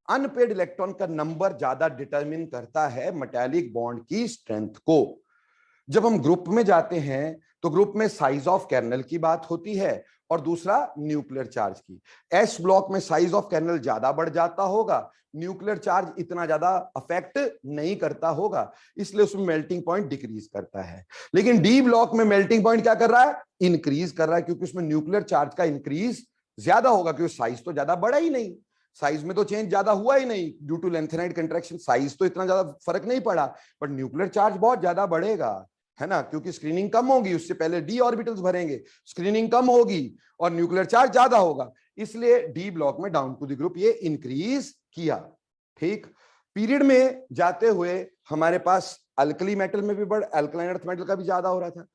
अनपेड इलेक्ट्रॉन का नंबर ज्यादा डिटरमिन करता है मेटालिक बॉन्ड की स्ट्रेंथ को। जब हम ग्रुप में जाते हैं तो ग्रुप में साइज ऑफ कर्नल की बात होती है और दूसरा न्यूक्लियर चार्ज की। एस ब्लॉक में साइज ऑफ कर्नल ज्यादा बढ़ जाता होगा, न्यूक्लियर चार्ज इतना ज्यादा अफेक्ट नहीं करता होगा, इसलिए उसमें मेल्टिंग पॉइंट डिक्रीज करता है। लेकिन डी ब्लॉक में मेल्टिंग पॉइंट क्या कर रहा है, इंक्रीज कर रहा है, क्योंकि उसमें न्यूक्लियर चार्ज का इंक्रीज ज्यादा होगा, क्योंकि साइज तो ज्यादा बढ़ा ही नहीं, साइज में तो चेंज ज्यादा हुआ ही नहीं due to lanthanide contraction, size तो इतना ज्यादा फर्क नहीं पड़ा, बट न्यूक्लियर चार्ज बहुत ज्यादा बढ़ेगा, है ना, क्योंकि स्क्रीनिंग कम होगी, उससे पहले डी ऑर्बिटल्स भरेंगे, स्क्रीनिंग कम होगी और न्यूक्लियर चार्ज ज्यादा होगा, इसलिए डी ब्लॉक में डाउन टू द ग्रुप ये इंक्रीज किया। ठीक, पीरियड में जाते हुए हमारे पास अल्कली मेटल में भी अल्कलाइन अर्थ मेटल का भी ज्यादा हो रहा था।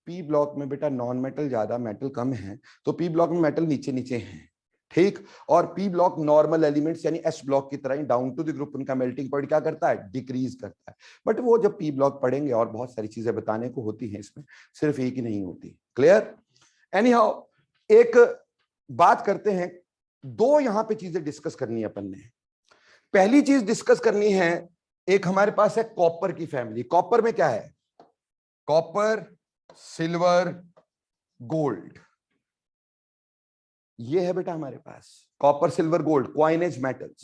पी ब्लॉक में बेटा नॉन मेटल ज्यादा, मेटल कम है, तो पी ब्लॉक में मेटल नीचे नीचे हैं। ठीक, और पी ब्लॉक नॉर्मल एलिमेंट्स यानी एस ब्लॉक की तरह ही डाउन टू द ग्रुप उनका मेल्टिंग पॉइंट क्या करता है, डिक्रीज करता है। बट वो जब पी ब्लॉक पढ़ेंगे और बहुत सारी चीजें बताने को होती हैं इसमें, सिर्फ एक ही नहीं होती। क्लियर? एनी हाउ, एक बात करते हैं, दो यहां पे चीजें डिस्कस करनी है अपन ने। पहली चीज डिस्कस करनी है, एक हमारे पास है कॉपर की फैमिली। कॉपर में क्या है, कॉपर, सिल्वर, गोल्ड, ये है बेटा हमारे पास copper, silver, gold, coinage metals.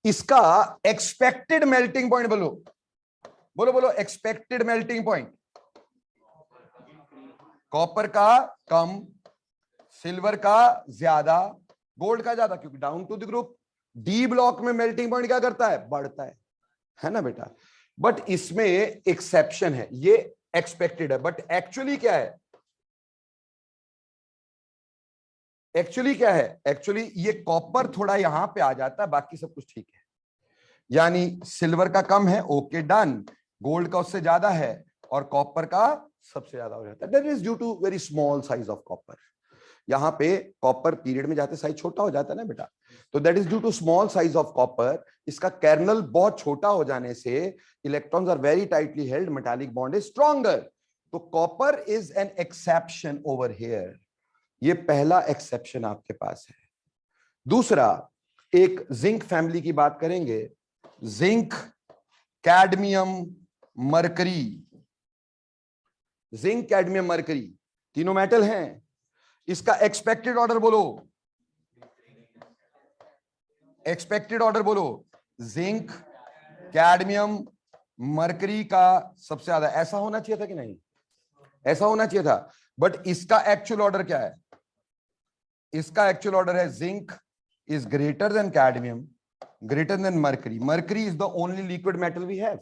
इसका एक्सपेक्टेड मेल्टिंग पॉइंट बोलो, बोलो बोलो, एक्सपेक्टेड मेल्टिंग पॉइंट। कॉपर का कम, सिल्वर का ज्यादा, गोल्ड का ज्यादा, क्योंकि down to the group d block में मेल्टिंग पॉइंट क्या करता है, बढ़ता है ना बेटा। बट इसमें एक्सेप्शन है, ये एक्सपेक्टेड है, बट एक्चुअली क्या है, एक्चुअली क्या है, एक्चुअली ये कॉपर थोड़ा यहां पे आ जाता है, बाकी सब कुछ ठीक है। यानी सिल्वर का कम है, ओके डन, गोल्ड का उससे ज्यादा है और कॉपर का सबसे ज्यादा हो जाता है। That is due to very small size of copper. यहाँ पे कॉपर पीरियड में जाते साइज छोटा हो जाता है ना बेटा, तो that is due to small size of copper. इसका कर्नल बहुत छोटा हो जाने से electrons are very tightly held, metallic bond is stronger. तो copper is an exception over here, ये पहला एक्सेप्शन आपके पास है। दूसरा, एक जिंक फैमिली की बात करेंगे, zinc, cadmium, mercury. Zinc, cadmium, mercury तीनों मेटल हैं। इसका एक्सपेक्टेड ऑर्डर बोलो, एक्सपेक्टेड ऑर्डर बोलो, जिंक, कैडमियम, मरकरी का सबसे ज्यादा। ऐसा होना चाहिए था कि नहीं, ऐसा होना चाहिए था, बट इसका एक्चुअल ऑर्डर क्या है, इसका एक्चुअल ऑर्डर है zinc is greater than cadmium, greater than mercury. Mercury is the only liquid metal we have.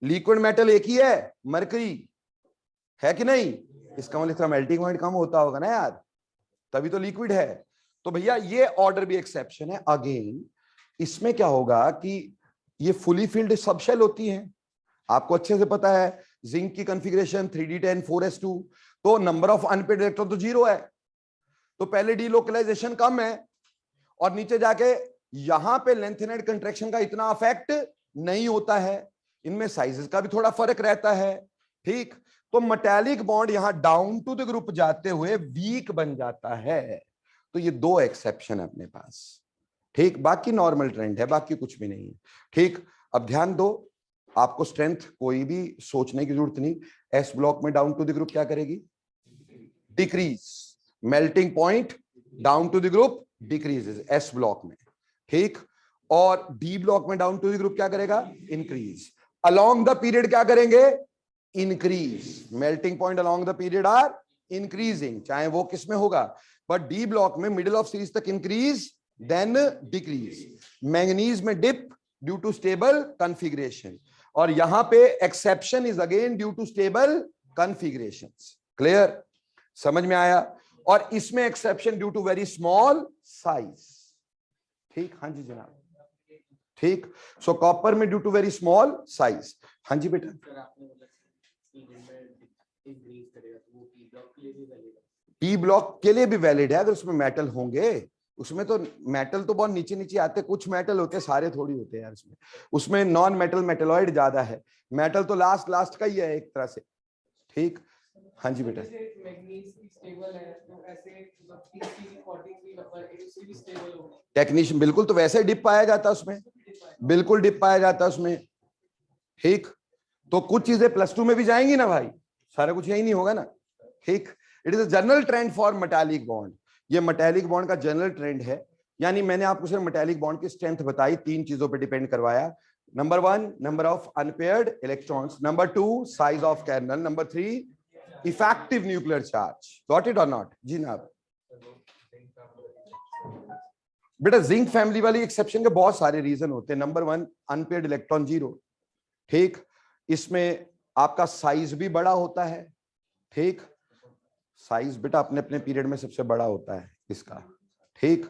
Liquid metal एक ही है, मरकरी, है कि नहीं? इसका मतलब इसका मेल्टिंग पॉइंट कम होता होगा ना यार, तभी तो लिक्विड है। तो भैया ये ऑर्डर भी एक्सेप्शन है। अगेन इसमें क्या होगा कि ये फुली फिल्ड सब शेल होती है, आपको अच्छे से पता है। जिंक की कॉन्फ़िगरेशन 3d10 4s2, तो नंबर ऑफ अनपेड इलेक्ट्रॉन तो 0 है, तो पहले डीलोकलाइजेशन कम है और नीचे जाके यहां पे लेंथेनाइड कंट्रैक्शन का इतना अफेक्ट नहीं होता है, इनमें साइजेस का भी थोड़ा फर्क रहता है। ठीक, तो मेटालिक बॉन्ड यहां डाउन टू द ग्रुप जाते हुए वीक बन जाता है। तो ये दो एक्सेप्शन है अपने पास। ठीक, बाकी नॉर्मल ट्रेंड है, बाकी कुछ भी नहीं है। ठीक, अब ध्यान दो, आपको स्ट्रेंथ कोई भी सोचने की जरूरत नहीं। एस ब्लॉक में डाउन टू द ग्रुप क्या करेगी, decrease, melting point down to the group decreases s block में। ठीक, और डी ब्लॉक में डाउन टू द ग्रुप क्या करेगा, इंक्रीज। अलोंग द पीरियड क्या करेंगे, increase. Melting point along the period are increasing, चाहे वो किस में होगा, बट डी ब्लॉक में मिडिल ऑफ सीरीज तक इंक्रीज देन डिक्रीज। मैंगनीज में dip due to stable configuration, और यहां पे exception is again due to stable configurations. Clear, समझ में आया? और इसमें exception due to very small size. ठीक, हाँ जी जनाब, ठीक। सो कॉपर में due to very small size. हाँ जी बेटा, पी ब्लॉक के लिए भी वैलिड है अगर उसमें मेटल होंगे। उसमें तो मेटल तो बहुत नीचे नीचे आते, कुछ मेटल होते हैं, सारे थोड़ी होते हैं यार उसमें। उसमें नॉन मेटल मेटलॉइड ज्यादा है, मेटल तो लास्ट लास्ट का ही है एक तरह से। ठीक, हाँ जी बेटा। टेक्नीशियन बिल्कुल, तो वैसे डिप पाया जाता है उसमें, बिल्कुल डिप पाया जाता है उसमें। ठीक, तो कुछ चीजें +2 में भी जाएंगी ना भाई, सारा कुछ यही नहीं होगा ना। ठीक, it is a general trend for metallic bond. ये मेटालिक बॉन्ड का जनरल ट्रेंड है। यानी मैंने आपको सिर्फ मेटालिक बॉन्ड की स्ट्रेंथ बताई, 3 चीजों पे डिपेंड करवाया। Number 1 number of unpaired electrons, number 2 size of kernel, number 3 effective nuclear charge. Got it और नॉट? जी जनाब। बेटा जिंक फैमिली वाली एक्सेप्शन के बहुत सारे रीजन होते हैं। Number 1 unpaired electron 0। ठीक, इसमें आपका साइज भी बड़ा होता है। ठीक, साइज बेटा अपने अपने पीरियड में सबसे बड़ा होता है इसका। ठीक,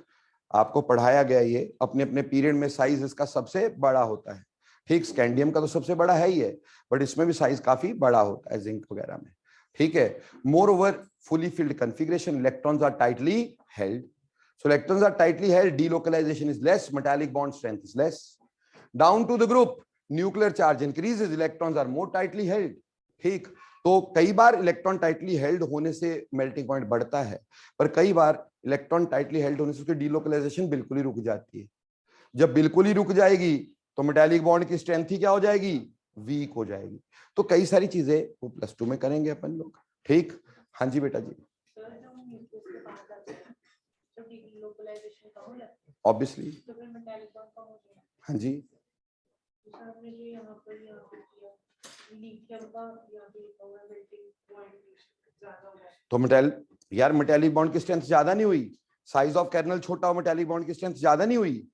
आपको पढ़ाया गया ये, अपने अपने पीरियड में साइज इसका सबसे बड़ा होता है। ठीक, स्कैंडियम का तो सबसे बड़ा है ही है, बट इसमें भी साइज काफी बड़ा होता है जिंक वगैरह में। ठीक है, moreover fully filled configuration, electrons are tightly held. So electrons are tightly held, delocalization is less, metallic bond strength is less. Down to the group, nuclear charge increases, electrons are more tightly held. ठीक, तो कई बार electron tightly held होने से melting point बढ़ता है, पर कई बार electron tightly held होने से उसकी डीलोकलाइजेशन बिल्कुल ही रुक जाती है। जब बिल्कुल ही रुक जाएगी तो मेटालिक बॉन्ड की स्ट्रेंथ ही क्या हो जाएगी? वीक हो जाएगी। तो कई सारी चीजें वो +2 में करेंगे अपन लोग। ठीक, हाँ जी बेटा जी। ऑब्वियसली, हाँ जी। तो मेटालिक बॉन्ड की स्ट्रेंथ ज्यादा नहीं हुई? साइज ऑफ कर्नल छोटा हो, मेटालिक बॉन्ड की स्ट्रेंथ ज्यादा नहीं हुई?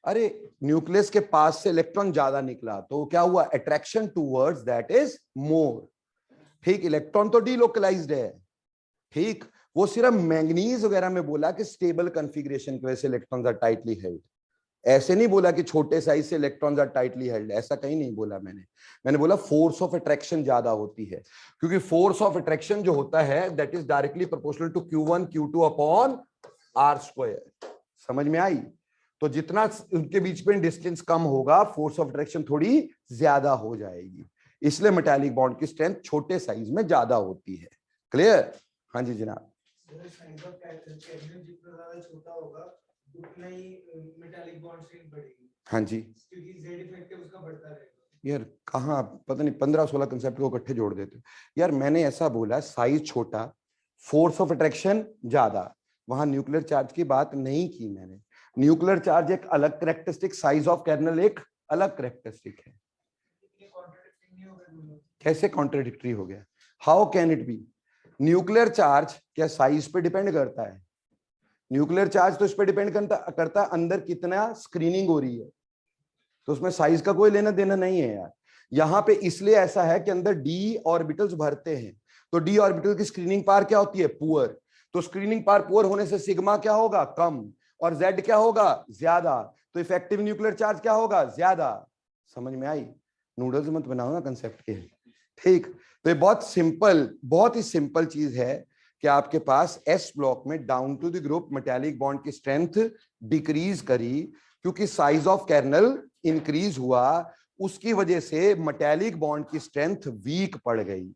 अरे न्यूक्लियस के पास से इलेक्ट्रॉन ज्यादा निकला तो क्या हुआ? Attraction towards that is more. ठीक, इलेक्ट्रॉन तो डीलोकलाइज्ड है। ठीक, वो सिर्फ मैंगनीज वगैरह में बोला कि स्टेबल कॉन्फ़िगरेशन की वजह से इलेक्ट्रॉन्स आर टाइटली हेल्ड। ऐसे नहीं बोला कि छोटे साइज से इलेक्ट्रॉन्स आर टाइटली हेल्ड, ऐसा कहीं नहीं बोला मैंने बोला फोर्स ऑफ अट्रैक्शन ज्यादा होती है, क्योंकि फोर्स ऑफ अट्रैक्शन जो होता है that is directly proportional to Q1 Q2 upon R²। समझ में आई? तो जितना उनके बीच में डिस्टेंस कम होगा, फोर्स ऑफ अट्रैक्शन थोड़ी ज्यादा हो जाएगी। इसलिए मेटालिक बॉन्ड की स्ट्रेंथ छोटे साइज में ज्यादा होती है। क्लियर? हाँ जी जनाब। छोटा होगा उतना ही मेटालिक बॉन्ड स्ट्रेंथ बढ़ेगी। हाँ जी, क्योंकि Z इफेक्टिव उसका बढ़ता रहेगा। यार कहाँ पता नहीं 15-16 कंसेप्ट को इकट्ठे जोड़ देते यार। मैंने ऐसा बोला साइज छोटा, फोर्स ऑफ अट्रैक्शन ज्यादा, वहां न्यूक्लियर चार्ज की बात नहीं की मैंने। न्यूक्लियर चार्ज एक अलग कैरेक्टरिस्टिक, साइज ऑफ कर्नल एक अलग कैरेक्टरिस्टिक है। कैसे कॉन्ट्रडिक्टरी हो गया? How can it be? Nuclear charge क्या साइज पे डिपेंड करता है? न्यूक्लियर चार्ज तो इस पे डिपेंड करता है अंदर कितना स्क्रीनिंग हो रही है, तो उसमें साइज का कोई लेना देना नहीं है यार। यहां पे इसलिए ऐसा है कि अंदर d ऑर्बिटल्स भरते हैं, तो d ऑर्बिटल की स्क्रीनिंग पावर क्या होती है? पुअर। तो स्क्रीनिंग पावर पुअर होने से सिग्मा क्या होगा? कम, और z क्या होगा? ज्यादा। तो इफेक्टिव न्यूक्लियर चार्ज क्या होगा? ज्यादा। समझ में आई? नूडल्स मत बनाओ ना कंसेप्ट के। ठीक, तो ये बहुत ही सिंपल चीज है कि आपके पास s ब्लॉक में down to the group metallic bond की स्ट्रेंथ डिक्रीज करी, क्योंकि साइज ऑफ कर्नल इंक्रीज हुआ, उसकी वजह से मेटालिक बॉन्ड की स्ट्रेंथ वीक पड़ गई।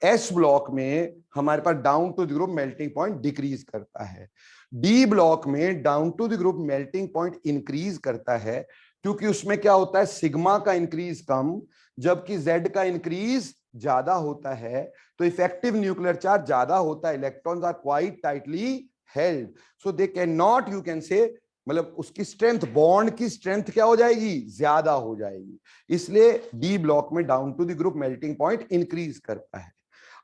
एस ब्लॉक में हमारे पास down to the group melting point decrease करता है, डी ब्लॉक में down to the group melting point increase करता है, क्योंकि उसमें क्या होता है? सिग्मा का इंक्रीज कम, जबकि जेड का इंक्रीज ज्यादा होता है, तो इफेक्टिव न्यूक्लियर चार्ज ज्यादा होता है। Electrons are quite tightly held, so they can not, you can say, मतलब उसकी स्ट्रेंथ, बॉन्ड की स्ट्रेंथ क्या हो जाएगी? ज्यादा हो जाएगी। इसलिए डी ब्लॉक में down to the group melting point increase करता है।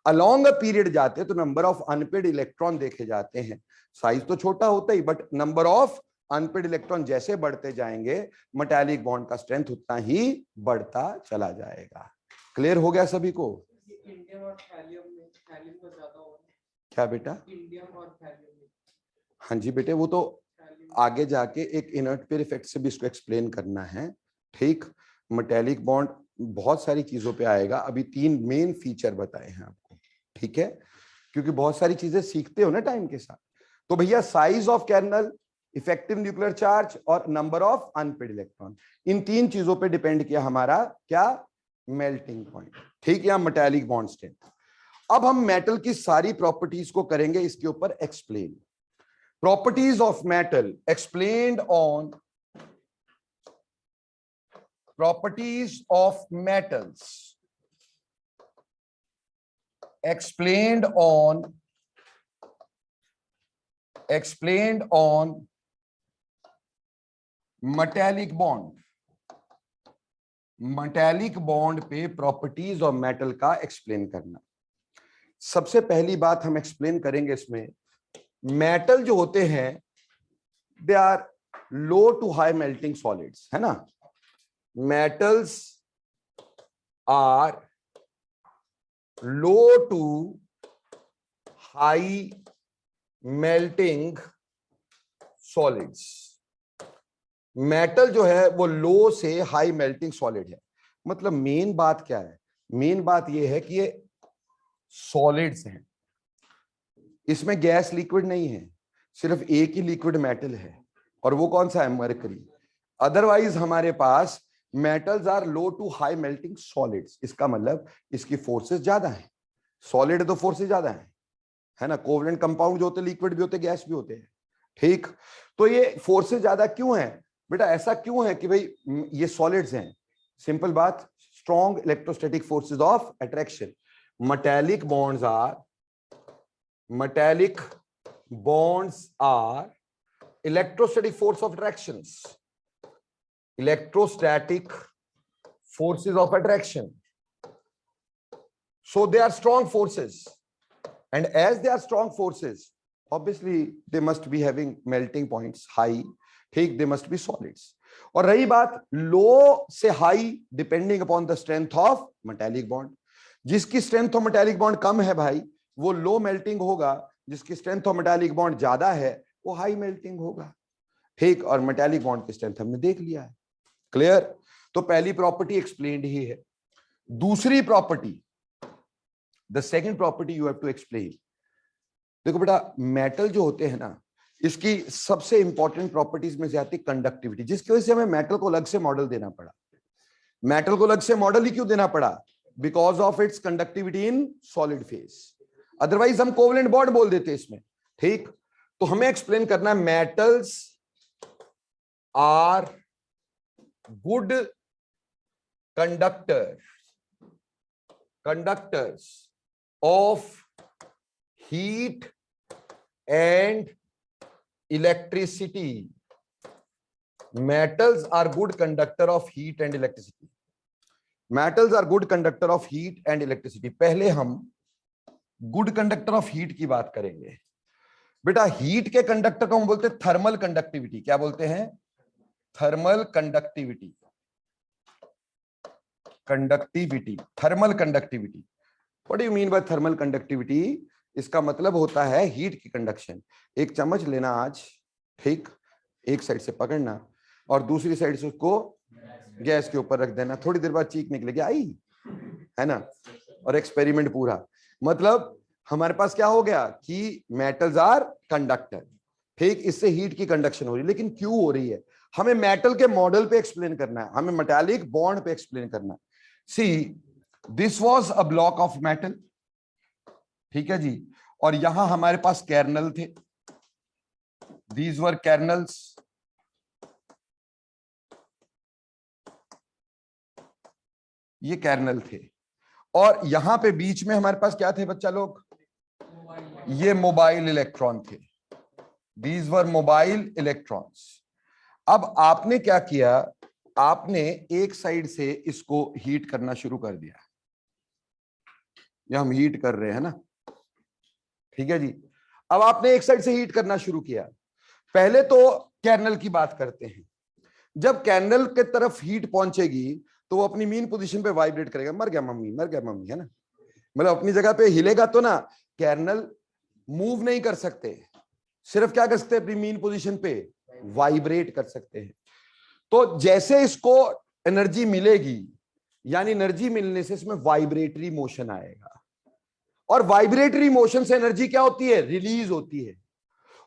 अलोंग अ पीरियड जाते तो नंबर ऑफ अनपेयर्ड इलेक्ट्रॉन देखे जाते हैं। साइज तो छोटा होता ही, but number of unpaired electron जैसे बढ़ते जाएंगे मेटालिक बॉन्ड का स्ट्रेंथ उतना ही बढ़ता चला जाएगा। क्लियर हो गया सभी को? इंडियम और थैलियम में थैलियम का ज्यादा होगा। क्या बेटा? इंडियम और थैलियम में। हाँ जी बेटे, वो तो आगे जाके एक इनर्ट पेयर इफेक्ट से भी इसको एक्सप्लेन करना है। ठीक, मेटालिक बॉन्ड बहुत सारी चीजों पे आएगा, अभी 3 मेन फीचर बताए हैं आपको। ठीक है, क्योंकि बहुत सारी चीजें सीखते हो ना टाइम के साथ। तो भैया size of kernel, effective nuclear charge और नंबर ऑफ अनपेड इलेक्ट्रॉन, इन 3 चीजों पे डिपेंड किया हमारा क्या? Melting point. ठीक, या मेटालिक बॉन्ड स्ट्रेंथ। अब हम मेटल की सारी प्रॉपर्टीज को करेंगे इसके ऊपर explain. Properties of metal explained on properties of metals explained on metallic bond पे प्रॉपर्टीज ऑफ मेटल का एक्सप्लेन करना। सबसे पहली बात हम एक्सप्लेन करेंगे इसमें, मेटल जो होते हैं they are low to high melting solids, है ना। metals are low to high melting solids। Metal जो है वो लो से हाई मेल्टिंग सॉलिड है। मतलब मेन बात क्या है? मेन बात ये है कि ये सॉलिड्स हैं, इसमें गैस लिक्विड नहीं है, सिर्फ एक ही लिक्विड मेटल है, और वो कौन सा है? मरकरी। अदरवाइज हमारे पास metals are low to high melting solids. इसका मतलब इसकी फोर्सेस ज्यादा हैं। सॉलिड तो फोर्सेस ज्यादा हैं, है ना। कोवलेंट कंपाउंड जो होते हैं लिक्विड भी होते हैं, गैस भी होते हैं। ठीक, तो ये फोर्सेस ज्यादा क्यों है बेटा? ऐसा क्यों है कि भाई ये सॉलिड्स हैं? सिंपल बात, strong electrostatic forces of attraction. Metallic bonds are electrostatic force of attractions, electrostatic forces of attraction. So they are strong forces, and as they are strong forces, obviously they must be having melting points high. ठीक, they must be solids. और रही बात लो से high, depending upon the strength of metallic bond. जिसकी strength of metallic bond कम है भाई वो low melting होगा, जिसकी स्ट्रेंथ ऑफ मेटालिक बॉन्ड ज्यादा है वो हाई मेल्टिंग होगा। ठीक, और मेटालिक बॉन्ड की स्ट्रेंथ हमने देख लिया है। क्लियर? तो पहली प्रॉपर्टी एक्सप्लेन्ड ही है। दूसरी property, the second property you have to explain. देखो बेटा, मेटल जो होते हैं ना, इसकी सबसे इंपॉर्टेंट प्रॉपर्टीज में से आती है कंडक्टिविटी, जिसकी वजह से हमें मेटल को अलग से मॉडल देना पड़ा। मेटल को अलग से मॉडल ही क्यों देना पड़ा? Because of its conductivity in solid phase. Otherwise हम कोवलेंट बॉन्ड बोल देते इसमें। ठीक, तो हमें एक्सप्लेन करना है metals are good conductors of heat and electricity. Metals are good conductor of heat and electricity. Metals are good conductor of heat and electricity. पहले हम गुड कंडक्टर ऑफ हीट की बात करेंगे। बेटा हीट के कंडक्टर को हम बोलते हैं थर्मल कंडक्टिविटी। क्या बोलते हैं? Thermal conductivity. Thermal conductivity. What do you mean by thermal conductivity? इसका मतलब होता है हीट की कंडक्शन। एक चम्मच लेना आज, ठीक, एक साइड से पकड़ना और दूसरी साइड से उसको गैस के ऊपर रख देना, थोड़ी देर बाद चीख निकलेगी, आई, है ना। और एक्सपेरिमेंट पूरा, मतलब हमारे पास क्या हो गया कि मेटल्स आर कंडक्टर। ठीक, इससे हीट की कंडक्शन हो रही है। लेकिन क्यों हो रही है? हमें मेटल के मॉडल पे एक्सप्लेन करना है, हमें मेटालिक बॉन्ड पे एक्सप्लेन करना है। See, this was a block of metal, ठीक है जी, और यहां हमारे पास कर्नल थे, दीज वर कर्नल्स। ये कर्नल थे, और यहां पे बीच में हमारे पास क्या थे बच्चा लोग? ये मोबाइल इलेक्ट्रॉन थे, दीज वर मोबाइल इलेक्ट्रॉन्स। अब आपने क्या किया? आपने एक साइड से इसको हीट करना शुरू कर दिया। ये हम हीट कर रहे हैं ना, ठीक है जी। अब आपने एक साइड से हीट करना शुरू किया पहले तो कर्नल की बात करते हैं। जब कर्नल के तरफ हीट पहुंचेगी तो वो अपनी मीन पोजीशन पे वाइब्रेट करेगा, मर गया मम्मी, मर गया मम्मी, है ना, मतलब अपनी जगह पे हिलेगा तो ना। कर्नल मूव नहीं कर सकते, सिर्फ क्या कर सकते हैं, अपनी मीन पोजीशन पे वाइब्रेट कर सकते हैं। तो जैसे इसको एनर्जी मिलेगी, यानी एनर्जी मिलने से इसमें वाइब्रेटरी मोशन आएगा, और वाइब्रेटरी मोशन से एनर्जी क्या होती है, रिलीज होती है,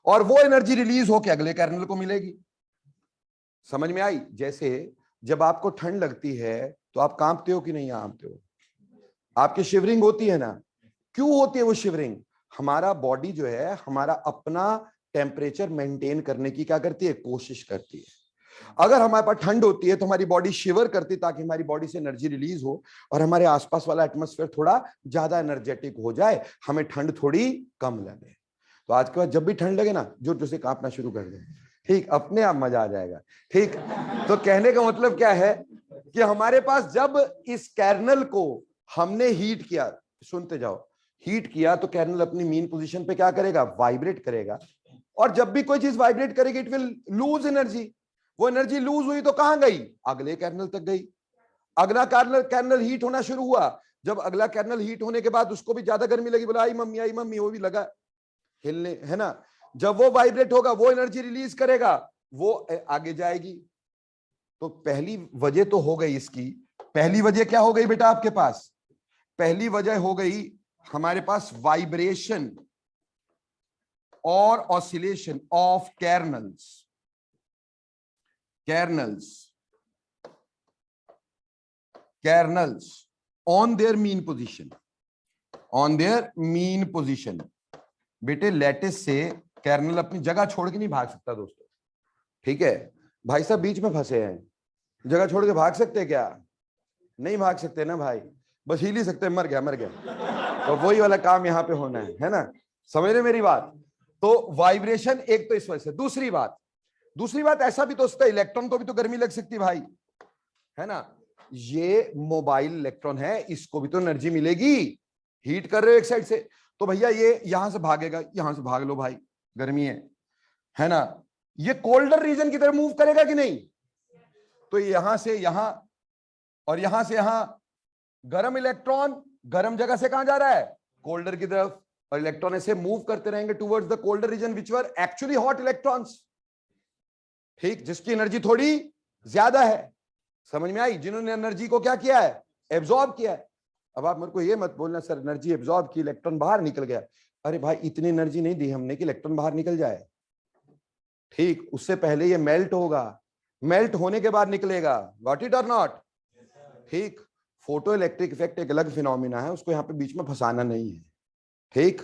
और वो एनर्जी रिलीज होकर अगले कर्नल को मिलेगी। समझ में आई? जैसे जब आपको ठंड लगती है तो आप कांपते हो कि नहीं कांपते हो, आपकी शिवरिंग होती है ना। क्यों होती है वो शिवरिंग? हमारा बॉडी जो है हमारा अपना टेम्परेचर मेंटेन करने की क्या करती है, कोशिश करती है। अगर हमारे पास ठंड होती है तो हमारी बॉडी शिवर करती है ताकि हमारी बॉडी से एनर्जी रिलीज हो और हमारे आसपास वाला एटमॉस्फेयर थोड़ा ज्यादा एनर्जेटिक हो जाए, हमें ठंड थोड़ी कम लगे। तो आज के बाद जब भी ठंड लगे ना, जोर जोर से कांपना शुरू कर दे, ठीक, अपने आप मजा आ जाएगा। ठीक, तो कहने का मतलब क्या है कि हमारे पास जब इस कर्नल को हमने हीट किया, सुनते जाओ, हीट किया तो कर्नल अपनी मीन पोजीशन पे क्या करेगा, वाइब्रेट करेगा, और जब भी कोई चीज वाइब्रेट करेगी इट विल लूज एनर्जी। वो एनर्जी लूज हुई तो कहां गई, अगले कर्नल तक गई। अगला कर्नल हीट होना शुरू हुआ, जब अगला कर्नल हीट होने के बाद उसको भी ज्यादा गर्मी लगी, बोला आई मम्मी, वो भी लगा हिलने, है ना। जब वो वाइब्रेट होगा वो एनर्जी रिलीज करेगा, वो आगे जाएगी। तो पहली वजह तो हो गई इसकी, पहली वजह क्या हो गई बेटा आपके पास, पहली वजह हो गई हमारे पास वाइब्रेशन और oscillation of kernels on their mean position। बेटे लैटिस से कर्नल अपनी जगह छोड़ के नहीं भाग सकता दोस्तों, ठीक है। भाई साहब बीच में फंसे हैं, जगह छोड़ के भाग सकते हैं क्या, नहीं भाग सकते ना भाई, बस हिल ही सकते हैं, मर गया। तो वही वाला काम यहाँ पे होना है ना, समझ रहे मेरी बात। तो वाइब्रेशन एक तो इस वजह से, दूसरी बात ऐसा भी तो होता है, इलेक्ट्रॉन को भी तो गर्मी लग सकती भाई, है ना। ये मोबाइल इलेक्ट्रॉन है, इसको भी तो एनर्जी मिलेगी, हीट कर रहे हो एक साइड से, तो भैया ये यहां से भागेगा, यहां से भाग लो भाई, गर्मी है ना। ये कोल्डर रीजन की तरफ मूव करेगा कि नहीं, तो यहां से यहां और यहां से यहां, गर्म इलेक्ट्रॉन गर्म जगह से कहां जा रहा है, कोल्डर की तरफ, और इलेक्ट्रॉन ऐसे मूव करते रहेंगे towards the colder region which were actually hot electrons, ठीक, जिसकी एनर्जी थोड़ी ज्यादा है। समझ में आई? जिन्होंने एनर्जी को क्या किया है, एब्जॉर्ब किया है। अब आप मेरे को ये मत बोलना सर एनर्जी एब्जॉर्ब की, इलेक्ट्रॉन बाहर निकल गया। अरे भाई इतनी एनर्जी नहीं दी हमने कि इलेक्ट्रॉन बाहर निकल जाए, ठीक, उससे पहले ये मेल्ट होगा, मेल्ट होने के बाद निकलेगा, गॉट इट और नॉट, ठीक। फोटो इलेक्ट्रिक इफेक्ट एक अलग फिनोमिना है, उसको यहाँ पे बीच में फंसाना नहीं है, ठीक।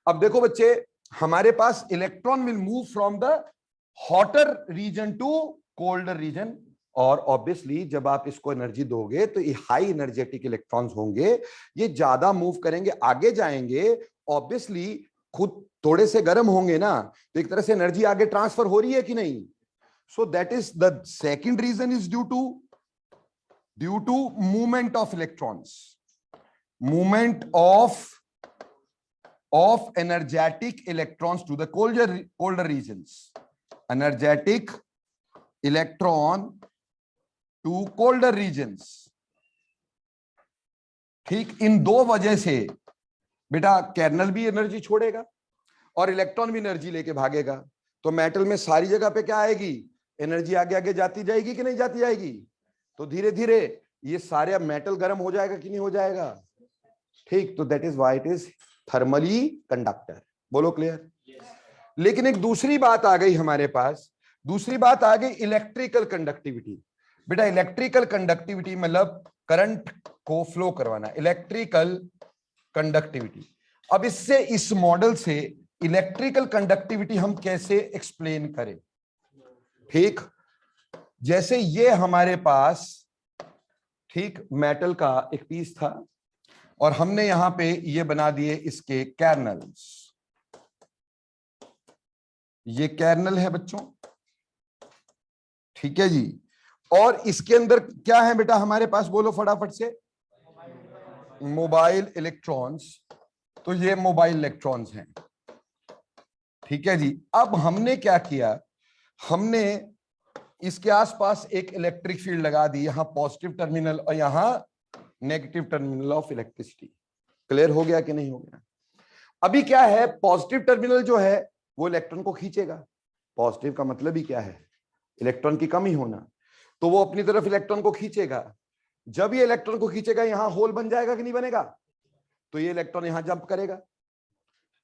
अब देखो बच्चे, हमारे पास electron will move from the hotter region to colder region, और ऑब्वियसली जब आप इसको एनर्जी दोगे तो ये हाई एनर्जेटिक इलेक्ट्रॉन्स होंगे, ये ज्यादा मूव करेंगे, आगे जाएंगे, ऑब्वियसली खुद थोड़े से गर्म होंगे ना, तो एक तरह से एनर्जी आगे ट्रांसफर हो रही है कि नहीं। So that is the second reason is due to movement of electrons, movement of energetic electrons to the colder regions, energetic electron to colder regions, ठीक। इन दो वजह से बेटा कर्नल भी एनर्जी छोड़ेगा और इलेक्ट्रॉन भी एनर्जी लेके भागेगा, तो मेटल में सारी जगह पे क्या आएगी, एनर्जी आगे आगे जाती जाएगी कि नहीं जाती जाएगी। तो धीरे धीरे ये सारे मेटल गर्म हो जाएगा कि नहीं हो जाएगा, ठीक। तो that is why it is thermally conductor, बोलो क्लियर। लेकिन एक दूसरी बात आ गई हमारे पास, दूसरी बात आ गई इलेक्ट्रिकल कंडक्टिविटी। बेटा इलेक्ट्रिकल कंडक्टिविटी मतलब करंट को फ्लो करवाना, इलेक्ट्रिकल कंडक्टिविटी। अब इससे, इस मॉडल से इलेक्ट्रिकल कंडक्टिविटी हम कैसे एक्सप्लेन करें, ठीक। जैसे ये हमारे पास, ठीक, मेटल का एक पीस था और हमने यहां पे ये बना दिए इसके कर्नल्स, ये कर्नल है बच्चों, ठीक है जी। और इसके अंदर क्या है बेटा हमारे पास, बोलो फटाफट से, मोबाइल इलेक्ट्रॉन्स। तो ये मोबाइल इलेक्ट्रॉन्स हैं, ठीक है जी। अब हमने क्या किया, हमने इसके आसपास एक इलेक्ट्रिक फील्ड लगा दी, यहां पॉजिटिव टर्मिनल और यहां negative terminal of electricity. Clear हो गया कि नहीं हो गया? अभी क्या है, पॉजिटिव टर्मिनल जो है वो इलेक्ट्रॉन को खींचेगा। पॉजिटिव का मतलब ही क्या है, इलेक्ट्रॉन की कमी होना, तो वो अपनी तरफ इलेक्ट्रॉन को खींचेगा। जब ये इलेक्ट्रॉन को खींचेगा यहां होल बन जाएगा कि नहीं बनेगा, तो ये इलेक्ट्रॉन यहां जंप करेगा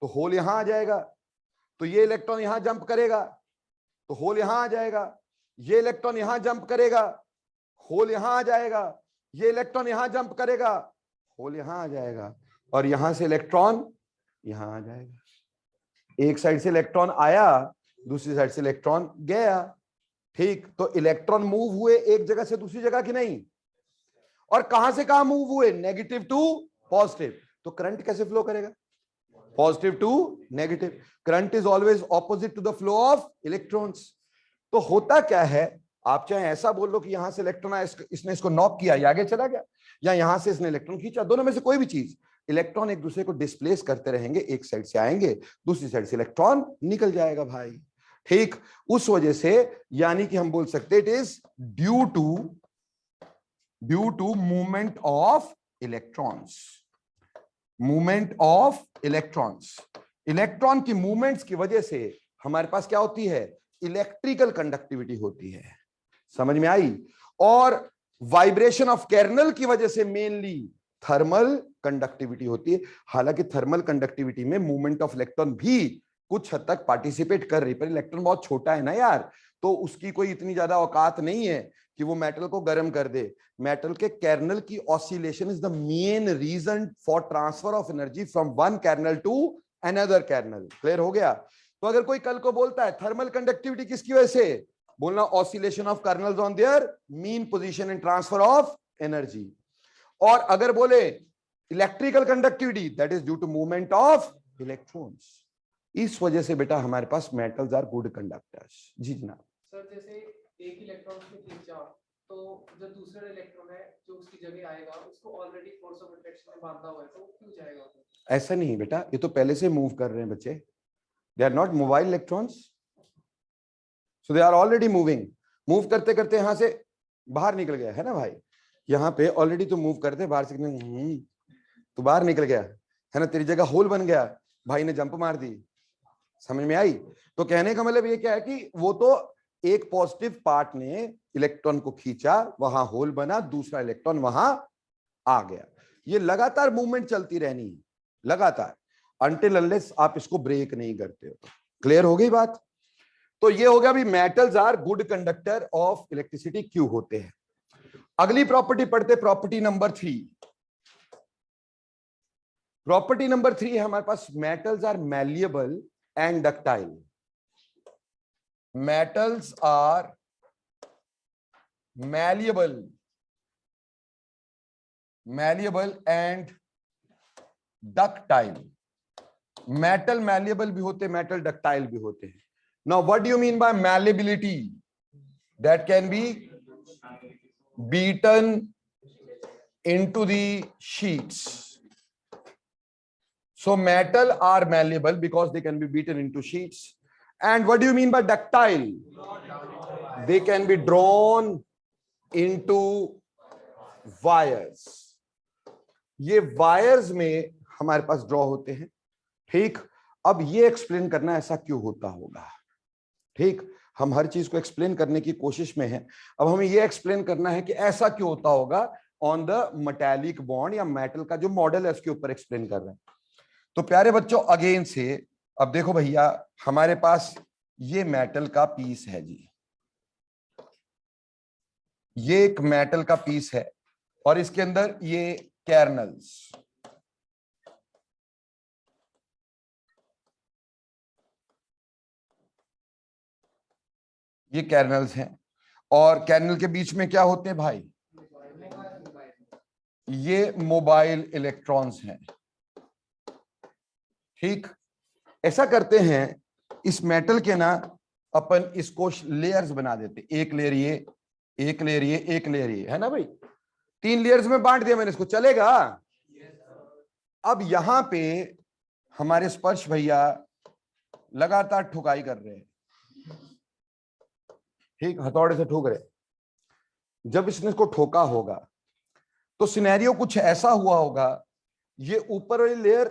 तो होल यहां आ जाएगा, तो ये इलेक्ट्रॉन यहां जंप करेगा तो होल यहां आ जाएगा, ये इलेक्ट्रॉन यहां जंप करेगा होल यहां आ जाएगा, ये इलेक्ट्रॉन यहां जंप करेगा होल यहां आ जाएगा, और यहां से इलेक्ट्रॉन यहां आ जाएगा। एक साइड से इलेक्ट्रॉन आया, दूसरी साइड से इलेक्ट्रॉन गया। ठीक, तो इलेक्ट्रॉन मूव हुए एक जगह से दूसरी जगह की नहीं, और कहां से कहां मूव हुए, नेगेटिव टू पॉजिटिव। तो करंट कैसे फ्लो करेगा, positive to negative. Current is always opposite to the flow of electrons. तो होता क्या है, आप चाहे ऐसा बोल लो कि यहां से इलेक्ट्रॉन आया, इसने इसको नॉक किया, ये आगे चला गया, या यहां से इसने इलेक्ट्रॉन खींचा, दोनों में से कोई भी चीज, इलेक्ट्रॉन एक दूसरे को डिस्प्लेस करते रहेंगे, एक साइड से आएंगे दूसरी साइड से इलेक्ट्रॉन निकल जाएगा भाई। ठीक, उस वजह से यानी कि हम बोल सकते it is due to movement of electrons. Movement of electrons, electron की मूवमेंट्स की वजह से हमारे पास क्या होती है, इलेक्ट्रिकल कंडक्टिविटी होती है। समझ में आई? और वाइब्रेशन ऑफ कर्नल की वजह से मेनली थर्मल कंडक्टिविटी होती है। हालांकि थर्मल कंडक्टिविटी में मूवमेंट ऑफ इलेक्ट्रॉन भी कुछ हद तक पार्टिसिपेट कर रही, पर इलेक्ट्रॉन बहुत छोटा है ना यार, तो उसकी कोई इतनी ज्यादा औकात नहीं है कि वो मेटल को गर्म कर दे। मेटल के कर्नल की oscillation is the main reason for transfer of energy from one kernel to another kernel. Clear हो गया? तो अगर कोई कल को बोलता है थर्मल कंडक्टिविटी किसकी वजह से, बोलना oscillation of kernels on their mean position in transfer of energy. और अगर बोले electrical conductivity, that is due to movement of electrons. इस वजह से बेटा हमारे पास मेटल्स आर गुड कंडक्टर्स। जी जनाब। सर जैसे एक इलेक्ट्रॉन से खींचा, तो जो दूसरा इलेक्ट्रॉन है जो उसकी जगह आएगा, उसको ऑलरेडी फोर्स ऑफ अट्रैक्शन में बांधा हुआ है, तो क्यों जाएगा? ऐसा नहीं बेटा, ये तो पहले से मूव कर रहे हैं बच्चे, they are not mobile electrons, so they are already moving. Move करते करते यहां से बाहर निकल गया है ना भाई, यहाँ पे ऑलरेडी तो मूव करते बाहर से, तो बाहर निकल गया है ना, तेरी जगह होल बन गया, भाई ने जंप मार दी। समझ में आई? तो कहने का मतलब ये क्या है कि वो तो एक पॉजिटिव पार्ट ने इलेक्ट्रॉन को खींचा, वहां होल बना, दूसरा इलेक्ट्रॉन वहां आ गया। ये लगातार मूवमेंट चलती रहनी है, लगातार, अनटिल अनलेस आप इसको ब्रेक नहीं करते हो। क्लियर हो गई बात? तो ये हो गया भी metals are good conductor of electricity क्यों होते हैं। अगली प्रॉपर्टी पढ़ते, प्रॉपर्टी नंबर 3। प्रॉपर्टी नंबर 3 है हमारे पास, metals are malleable and ductile. Metals are malleable and ductile. Metal malleable भी होते, मेटल डक्टाइल भी होते हैं। Now what do you mean by malleability? That can be beaten into the sheets. So metal are malleable because they can be beaten into sheets. And what do you mean by ductile? They can be drawn into wires. ये wires में हमारे पास draw होते हैं। ठीक, अब ये explain करना ऐसा क्यों होता होगा। ठीक, हम हर चीज को एक्सप्लेन करने की कोशिश में हैं। अब हमें यह एक्सप्लेन करना है कि ऐसा क्यों होता होगा ऑन द मेटालिक बॉन्ड, या मेटल का जो मॉडल है उसके ऊपर एक्सप्लेन कर रहे हैं। तो प्यारे बच्चों अगेन से, अब देखो भैया हमारे पास ये मेटल का पीस है जी, ये एक मेटल का पीस है, और इसके अंदर ये कर्नल्स, ये कर्नल्स हैं, और कर्नल के बीच में क्या होते हैं भाई, ये मोबाइल इलेक्ट्रॉन्स हैं। ठीक, ऐसा करते हैं इस मेटल के ना, अपन इसको लेयर्स बना देते, एक लेयर ये, एक लेयर ये, एक लेयर ये, है ना भाई, 3 लेयर्स में बांट दिया मैंने इसको, चलेगा? अब यहां पे हमारे स्पर्श भैया लगातार ठुकाई कर रहे हैं, ठीक, हथौड़े से ठोक रहे। जब इसने इसको ठोका होगा तो सिनेरियो कुछ ऐसा हुआ होगा, ये ऊपर वाली लेयर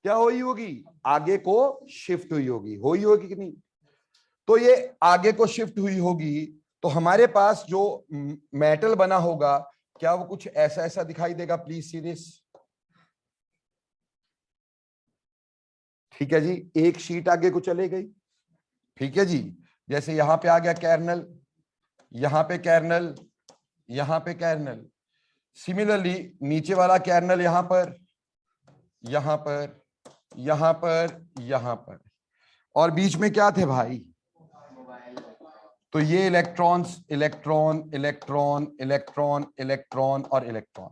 क्या हुई होगी, आगे को शिफ्ट हुई होगी कि नहीं। तो ये आगे को शिफ्ट हुई होगी, तो हमारे पास जो मेटल बना होगा क्या वो कुछ ऐसा ऐसा दिखाई देगा। प्लीज सी दिस, ठीक है जी, एक शीट आगे को चले गई, ठीक है जी। जैसे यहां पे आ गया कैर्नल, यहां पे कैर्नल, यहां पे कैर्नल। सिमिलरली नीचे वाला कैर्नल यहां पर, यहां पर, यहां पर, यहां पर, और बीच में क्या थे भाई, तो ये electrons, electron, electron, electron, electron और इलेक्ट्रॉन।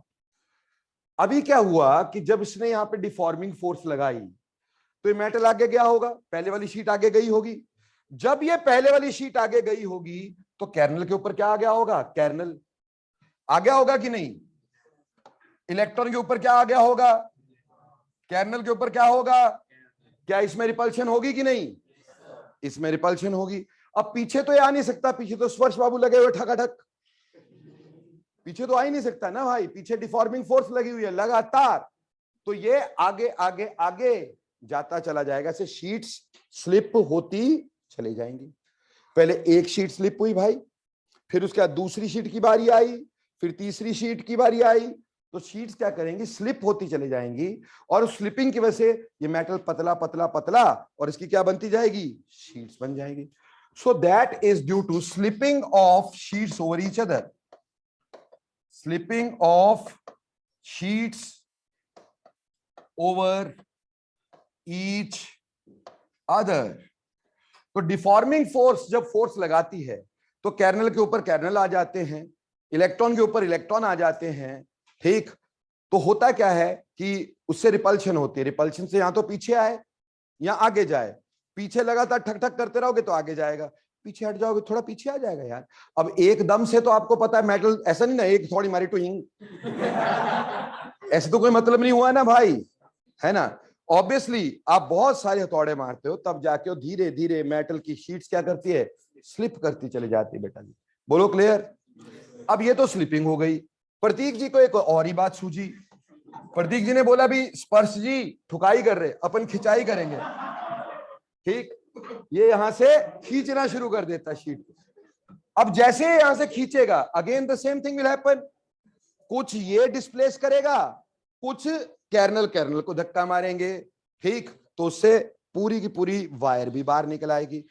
अभी क्या हुआ कि जब इसने यहां पे डिफॉर्मिंग फोर्स लगाई तो ये मेटल आगे गया होगा, पहले वाली शीट आगे गई होगी। जब ये पहले वाली शीट आगे गई होगी तो कैर्नल के ऊपर क्या आ गया होगा, कैर्नल आ गया होगा कि नहीं। इलेक्ट्रॉन के ऊपर क्या आ गया होगा, कैर्नल के ऊपर क्या होगा। क्या इसमें रिपल्शन होगी कि नहीं, इसमें रिपल्शन होगी। अब पीछे तो ये आ नहीं सकता, पीछे तो स्पर्श बाबू लगे हुए ठकाठक, पीछे तो आ ही नहीं सकता ना भाई, पीछे डिफॉर्मिंग फोर्स लगी हुई है लगातार। तो ये आगे आगे आगे जाता चला जाएगा, ऐसे शीट्स स्लिप होती चली जाएंगी। पहले एक शीट स्लिप हुई भाई, फिर उसके बाद दूसरी शीट की बारी आई, फिर तीसरी शीट की बारी आई, तो शीट्स क्या करेंगी, स्लिप होती चली जाएंगी, और उस स्लिपिंग की वजह से ये मेटल पतला पतला पतला, और इसकी क्या बनती जाएगी, शीट्स बन जाएगी। So that is due to slipping of sheets over each other, slipping of sheets over each other. तो डिफॉर्मिंग फोर्स जब फोर्स लगाती है तो कैर्नल के ऊपर कैर्नल आ जाते हैं, इलेक्ट्रॉन के ऊपर इलेक्ट्रॉन आ जाते हैं, ठीक। तो होता क्या है कि उससे रिपल्शन होती है, रिपल्शन से यहां तो पीछे आए या आगे जाए, पीछे लगातार ठक ठक करते रहोगे तो आगे जाएगा, पीछे हट जाओगे थोड़ा पीछे आ जाएगा यार। अब एकदम से तो आपको पता है मेटल ऐसा नहीं ना, एक थोड़ी मारी टू हिंग ऐसे तो कोई मतलब नहीं हुआ ना भाई, है ना। ऑब्वियसली आप बहुत सारे हथौड़े मारते हो तब जाके वो धीरे धीरे मेटल की शीट्स क्या करती है, स्लिप करती चली जाती है। बेटा जी बोलो क्लियर। अब ये तो स्लिपिंग हो गई। प्रतीक जी को एक और ही बात सूझी, प्रतीक जी ने बोला भी स्पर्श जी ठुकाई कर रहे, अपन खिंचाई करेंगे, ठीक। ये यहां से खींचना शुरू कर देता है शीट को। अब जैसे यहां से खींचेगा again the same thing will happen, कुछ ये डिस्प्लेस करेगा, कुछ कैर्नल कैर्नल को धक्का मारेंगे, ठीक। तो उससे पूरी की पूरी वायर भी बाहर निकल आएगी।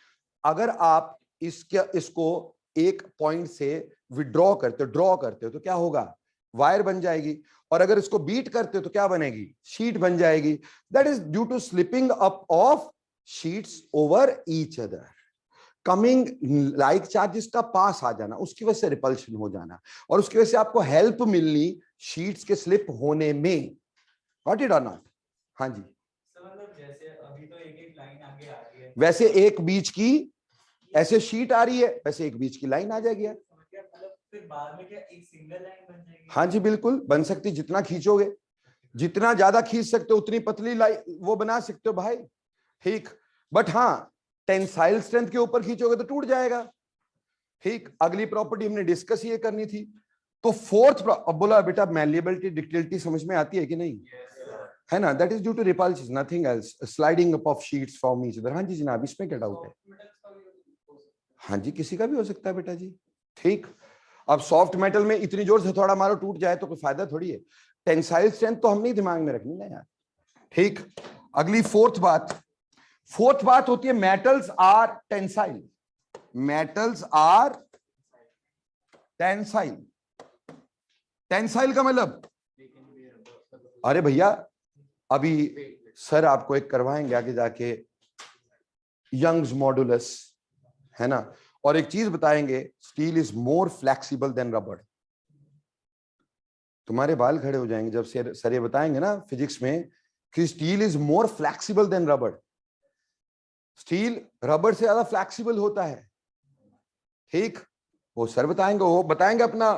अगर आप इसको एक पॉइंट से विड्रॉ करते हो, ड्रॉ करते हो तो क्या होगा, वायर बन जाएगी, और अगर इसको बीट करते हो तो क्या बनेगी, शीट बन जाएगी। That is due to slipping up of sheets over each other, coming like charges का पास आ जाना, उसकी वजह से रिपल्शन हो जाना, और उसकी वजह से आपको हेल्प मिलनी शीट्स के स्लिप होने में। Got it or not? हाँ जी, मतलब जैसे अभी तो एक एक लाइन आगे आ रही है, वैसे एक बीच की ऐसे शीट आ रही है, वैसे एक बीच की लाइन आ जाएगी यार। मतलब फिर बाद में क्या एक सिंगल लाइन बन जाएगी। हाँ जी बिल्कुल बन सकती, जितना खींचोगे, जितना ज्यादा खींच सकते हो उतनी पतली लाइन वो बना सकते हो भाई, ठीक। बट हाँ टेंसाइल स्ट्रेंथ के ऊपर खींचोगे तो टूट जाएगा, ठीक। अगली प्रॉपर्टी हमने डिस्कस ये करनी थी। तो फोर्थ, अब बोला बेटा मैलिएबिलिटी डक्टिलिटी समझ में आती है कि नहीं, है ना। That is due to repulsion, nothing else, sliding up of sheets from each other. हाँ जी जनाब, इसमें क्या डाउट है, हाँ जी किसी का भी हो सकता है बेटा जी, ठीक। अब सॉफ्ट मेटल में इतनी जोर से हथौड़ा मारो टूट जाए तो कोई फायदा थोड़ी है। टेंसाइल स्ट्रेंथ तो हमने दिमाग में रखनी ना यार, ठीक। अगली फोर्थ बात होती है metals are tensile, metals are tensile. Tensile का मतलब, अरे भैया अभी सर आपको एक करवाएंगे आगे जाके यंग्स मॉडुलस, है ना, और एक चीज बताएंगे, steel is more flexible than rubber. तुम्हारे बाल खड़े हो जाएंगे जब सर ये बताएंगे ना फिजिक्स में कि steel is more flexible than rubber. Steel rubber से ज्यादा फ्लेक्सिबल होता है, ठीक। वो सर बताएंगे, वो बताएंगे अपना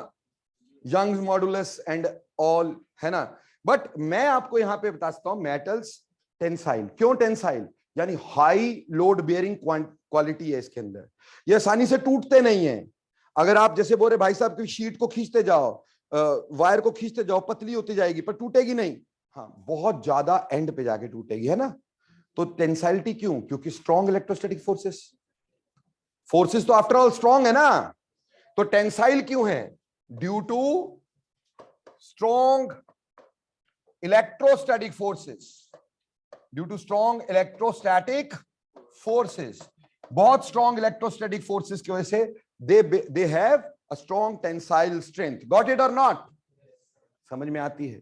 यंग्स मॉडुलस एंड ऑल, है ना। बट मैं आपको यहां पे बता सकता हूं मेटल्स टेंसाइल। क्यों टेंसाइल, यानी हाई लोड बेयरिंग क्वालिटी है इसके अंदर। ये आसानी से टूटते नहीं है। अगर आप जैसे बोल रहे भाई साहब की शीट को खींचते जाओ, वायर को खींचते जाओ, पतली होती जाएगी पर टूटेगी नहीं। हाँ, बहुत ज्यादा एंड पे जाके टूटेगी, है ना। तो टेंसाइलिटी क्यों? क्योंकि स्ट्रॉन्ग इलेक्ट्रोस्टैटिक फोर्सेस, फोर्सेस तो आफ्टर ऑल स्ट्रॉन्ग है ना। तो टेंसाइल क्यों है? Due to strong electrostatic forces, due to strong electrostatic forces. बहुत स्ट्रॉन्ग इलेक्ट्रोस्टैटिक फोर्सेस की वजह से they have a strong tensile strength. Got it और नॉट? समझ में आती है।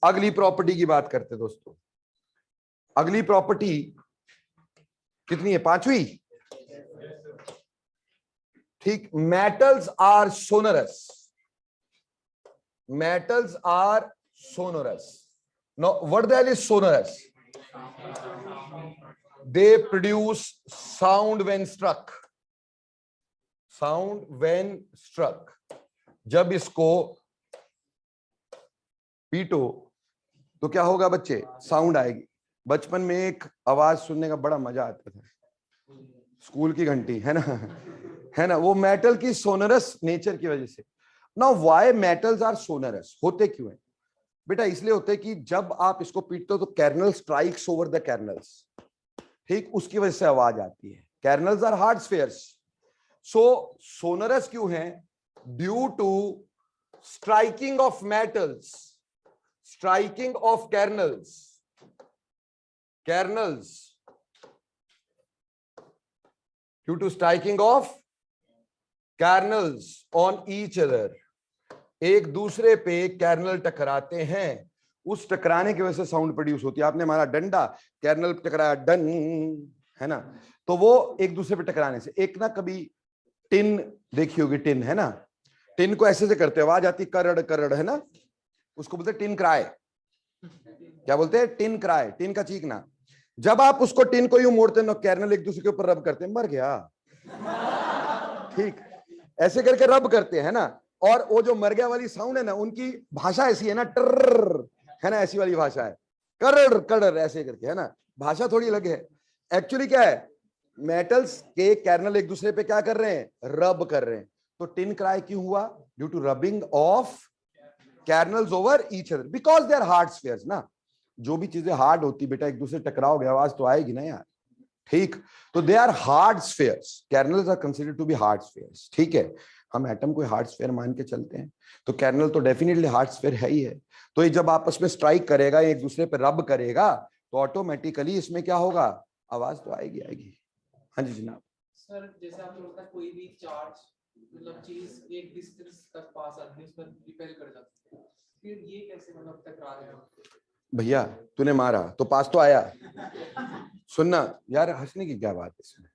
अगली प्रॉपर्टी की बात करते हैं दोस्तों। अगली प्रॉपर्टी कितनी है? पांचवी। ठीक, metals are sonorous. Metals are sonorous. Now, what the hell is sonorous? They produce sound when struck. Sound when struck. जब इसको पीटो तो क्या होगा बच्चे? साउंड आएगी। बचपन में एक आवाज सुनने का बड़ा मजा आता था, स्कूल की घंटी, है ना, है ना। वो मेटल की सोनरस नेचर की वजह से। Now why metals are sonorous? होते क्यों है बेटा? इसलिए होते हैं कि जब आप इसको पीटते हो तो kernel strikes over the kernels, ठीक, उसकी वजह से आवाज आती है। Kernels are hard spheres. So sonorous क्यों है? Due to striking of metals, striking of kernels, kernels, due to striking of kernels on each other. एक दूसरे पे कैर्नल टकराते हैं, उस टकराने की वजह से साउंड प्रोड्यूस होती है। आपने हमारा डंडा, कैर्नल टकराया, डन, है ना। तो वो एक दूसरे पे टकराने से। एक ना कभी टिन देखी होगी, टिन, है ना, टिन को ऐसे से करते आवाज आती करड़ करड़, है ना, उसको बोलते टिन क्राई। क्या बोलते हैं? टिन क्राई, टिन का चीखना। जब आप उसको टिन को यूं मोड़ते ना, कैर्नल एक दूसरे के ऊपर रब करते हैं, मर गया, ठीक, ऐसे करके रब करते हैं ना। और वो जो मर गया वाली साउंड है ना, उनकी भाषा ऐसी है ना, टर, है ना, ऐसी वाली भाषा है, करड़ करड़ ऐसे करके, है ना। भाषा थोड़ी अलग है। एक्चुअली क्या है? मेटल्स के कैर्नल एक दूसरे पे क्या कर रहे हैं? रब कर रहे हैं। तो टिन क्राई क्यों हुआ? Due to rubbing of kernels over each other, because they are hard spheres ना। जो भी चीजें हार्ड होती बेटा, एक दूसरे टकराओगे आवाज तो आएगी ना यार, ठीक। तो they are hard spheres, kernels are considered to be hard spheres, ठीक है। हम एटम को हार्ड स्फीयर मान के चलते हैं, तो कैर्नल तो डेफिनेटली हार्ड स्फीयर है ही है। तो ये जब आपस में स्ट्राइक करेगा, एक दूसरे पे रब करेगा, तो ऑटोमेटिकली इसमें क्या होगा? आवाज तो आएगी आएगी। हाँ जी जनाब। सर जैसे आपने बताया कोई भी चार्ज मतलब चीज एक डिस्टेंस तक पास आती है, उसमें रिपेल कर जाती है, फिर ये कैसे मतलब टकरा रहे हैं? भैया तूने मारा तो पास तो आया। सुनना यार, हंसने की क्या बात है इसमें?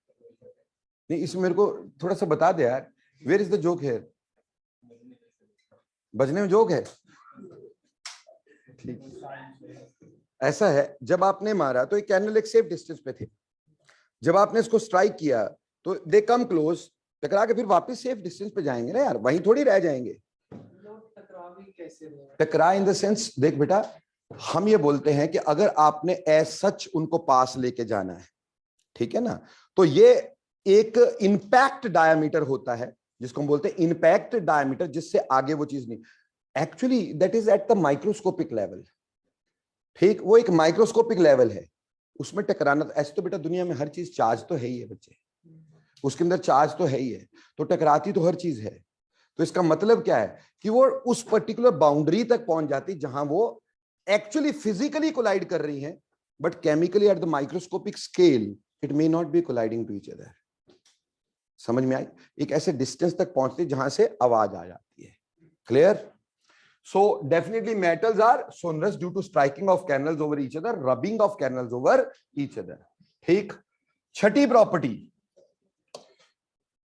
नहीं, इसमें मेरे को थोड़ा सा बता दे यार, where is the joke here? बजने में जोक है, ठीक। ऐसा है, जब आपने मारा तो एक कैर्नल एक सेफ डिस्टेंस पे थे। जब आपने इसको स्ट्राइक किया तो दे कम क्लोज, टकरा के फिर वापस सेफ डिस्टेंस पे जाएंगे ना यार, वहीं थोड़ी रह जाएंगे। टकरा भी कैसे रहे हैं? टकरा इन द सेंस, देख बेटा, हम ये बोलते हैं कि अगर आपने एज सच उनको पास लेके जाना है, ठीक है ना, तो ये एक इंपैक्ट डायमीटर होता है जिसको हम बोलते हैं इंपैक्ट डायमीटर, जिससे आगे वो चीज नहीं। Actually that is eight the microscopic level, ठीक, वो एक माइक्रोस्कोपिक लेवल है, उसमें टकराना। ऐसे तो बेटा दुनिया में हर चीज चार्ज तो है ही है बच्चे, उसके अंदर चार्ज तो है ही है, तो टकराती तो हर चीज है। तो इसका मतलब क्या है कि वो उस पर्टिकुलर बाउंड्री तक पहुंच जाती जहां वो एक्चुअली फिजिकली कोलाइड कर रही हैं, but chemically at the microscopic scale it may not be colliding to each other. समझ में आई? एक ऐसे डिस्टेंस तक पहुंचती जहां से आवाज आ जाती है। Clear? So definitely metals are sonorous due to striking of kernels over each other, rubbing of kernels over each other. ठीक। छठी प्रॉपर्टी,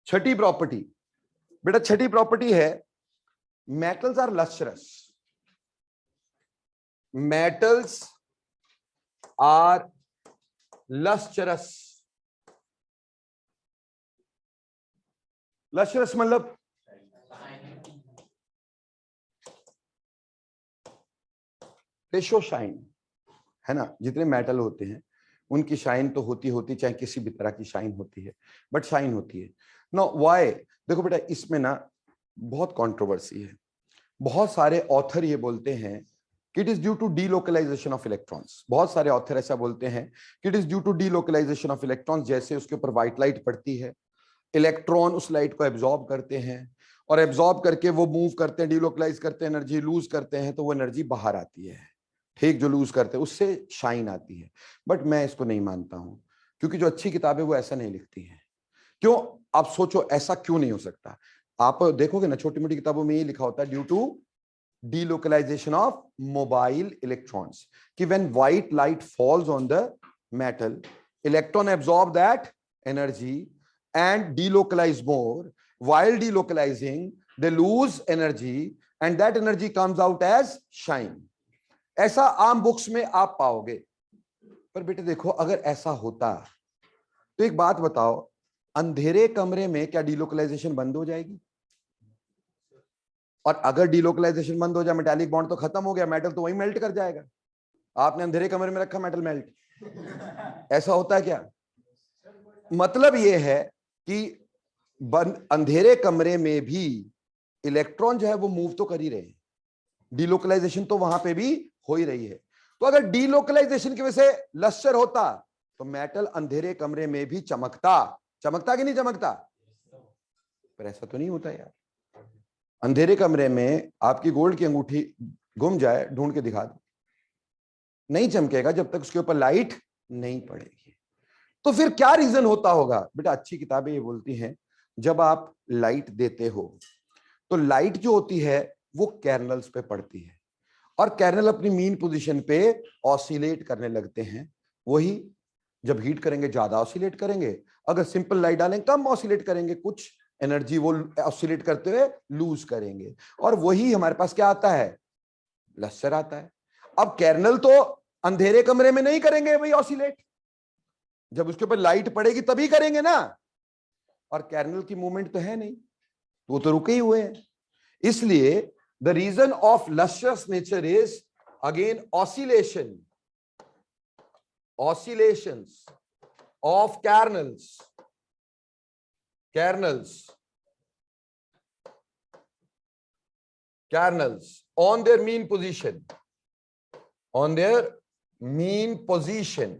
छठी प्रॉपर्टी बेटा, छठी प्रॉपर्टी है metals are lustrous. Metals are lustrous. Lustrous मतलब दे शो शाइन, है ना। जितने metal होते हैं उनकी शाइन तो होती चाहे किसी भी तरह की शाइन होती है, बट शाइन होती है। Know why? देखो बेटा, इसमें ना बहुत कंट्रोवर्सी है। बहुत सारे ऑथर ये बोलते हैं कि it is due to delocalization of electrons. बहुत सारे ऑथर ऐसा बोलते हैं कि it is due to delocalization of electrons. जैसे उसके ऊपर व्हाइट लाइट पड़ती है, इलेक्ट्रॉन उस लाइट को एब्जॉर्ब करते हैं और एब्जॉर्ब करके वो मूव करते हैं, डीलोकलाइज करते हैं, एनर्जी लूज करते हैं, तो वो एनर्जी बाहर आती है। ठीक, जो लूज करते हैं उससे शाइन आती है। बट मैं इसको नहीं मानता हूं, क्योंकि जो अच्छी किताबें वो ऐसा नहीं लिखती हैं। क्यों? आप सोचो ऐसा क्यों नहीं हो सकता। आप देखोगे ना छोटी मोटी किताबों में ये लिखा होता है due to delocalization of mobile electrons, कि when white light falls on the metal, electron absorb that energy and delocalize more. While delocalizing, they lose energy and that energy comes out as shine. ऐसा आम books में आप पाओगे। पर बेटे देखो, अगर ऐसा होता तो एक बात बताओ, अंधेरे कमरे में क्या डिलोकलाइजेशन बंद हो जाएगी? और अगर डिलोकलाइजेशन बंद हो जाए, मेटालिक बॉन्ड तो खत्म हो गया, मेटल तो वही मेल्ट कर जाएगा। आपने अंधेरे कमरे में रखा, मेटल मेल्ट। ऐसा होता है क्या? मतलब यह है कि अंधेरे कमरे में भी इलेक्ट्रॉन जो है वो मूव तो कर ही रहे हैं, डिलोकलाइजेशन तो वहां पे भी हो ही रही है। तो अगर डिलोकलाइजेशन की वजह से लश्चर होता तो मेटल अंधेरे कमरे में भी चमकता कि नहीं चमकता? पर ऐसा तो नहीं होता यार। अंधेरे कमरे में आपकी गोल्ड की अंगूठी गुम जाए, ढूंढ के दिखा दो, नहीं चमकेगा जब तक उसके ऊपर लाइट नहीं पड़ेगी। तो फिर क्या रीजन होता होगा? बेटा अच्छी किताबें ये बोलती हैं, जब आप लाइट देते हो तो लाइट जो होती है वो कैर्नल्स पे पड़ती है और कैर्नल अपनी मीन पोजीशन पे ऑसिलेट करने लगते हैं। वही जब हीट करेंगे ज्यादा ऑसिलेट करेंगे, अगर सिंपल लाइट डालेंगे कम ऑसिलेट करेंगे, कुछ एनर्जी वो ऑसिलेट करते हुए लूज करेंगे, और वही हमारे पास क्या आता है? लश्चर आता है। अब कैर्नल तो अंधेरे कमरे में नहीं करेंगे भाई ऑसिलेट, जब उसके ऊपर लाइट पड़ेगी तभी करेंगे ना, और कैर्नल की मूवमेंट तो है नहीं, वो तो रुके ही हुए हैं। इसलिए the reason of lustrous nature is again oscillations of kernels on their mean position,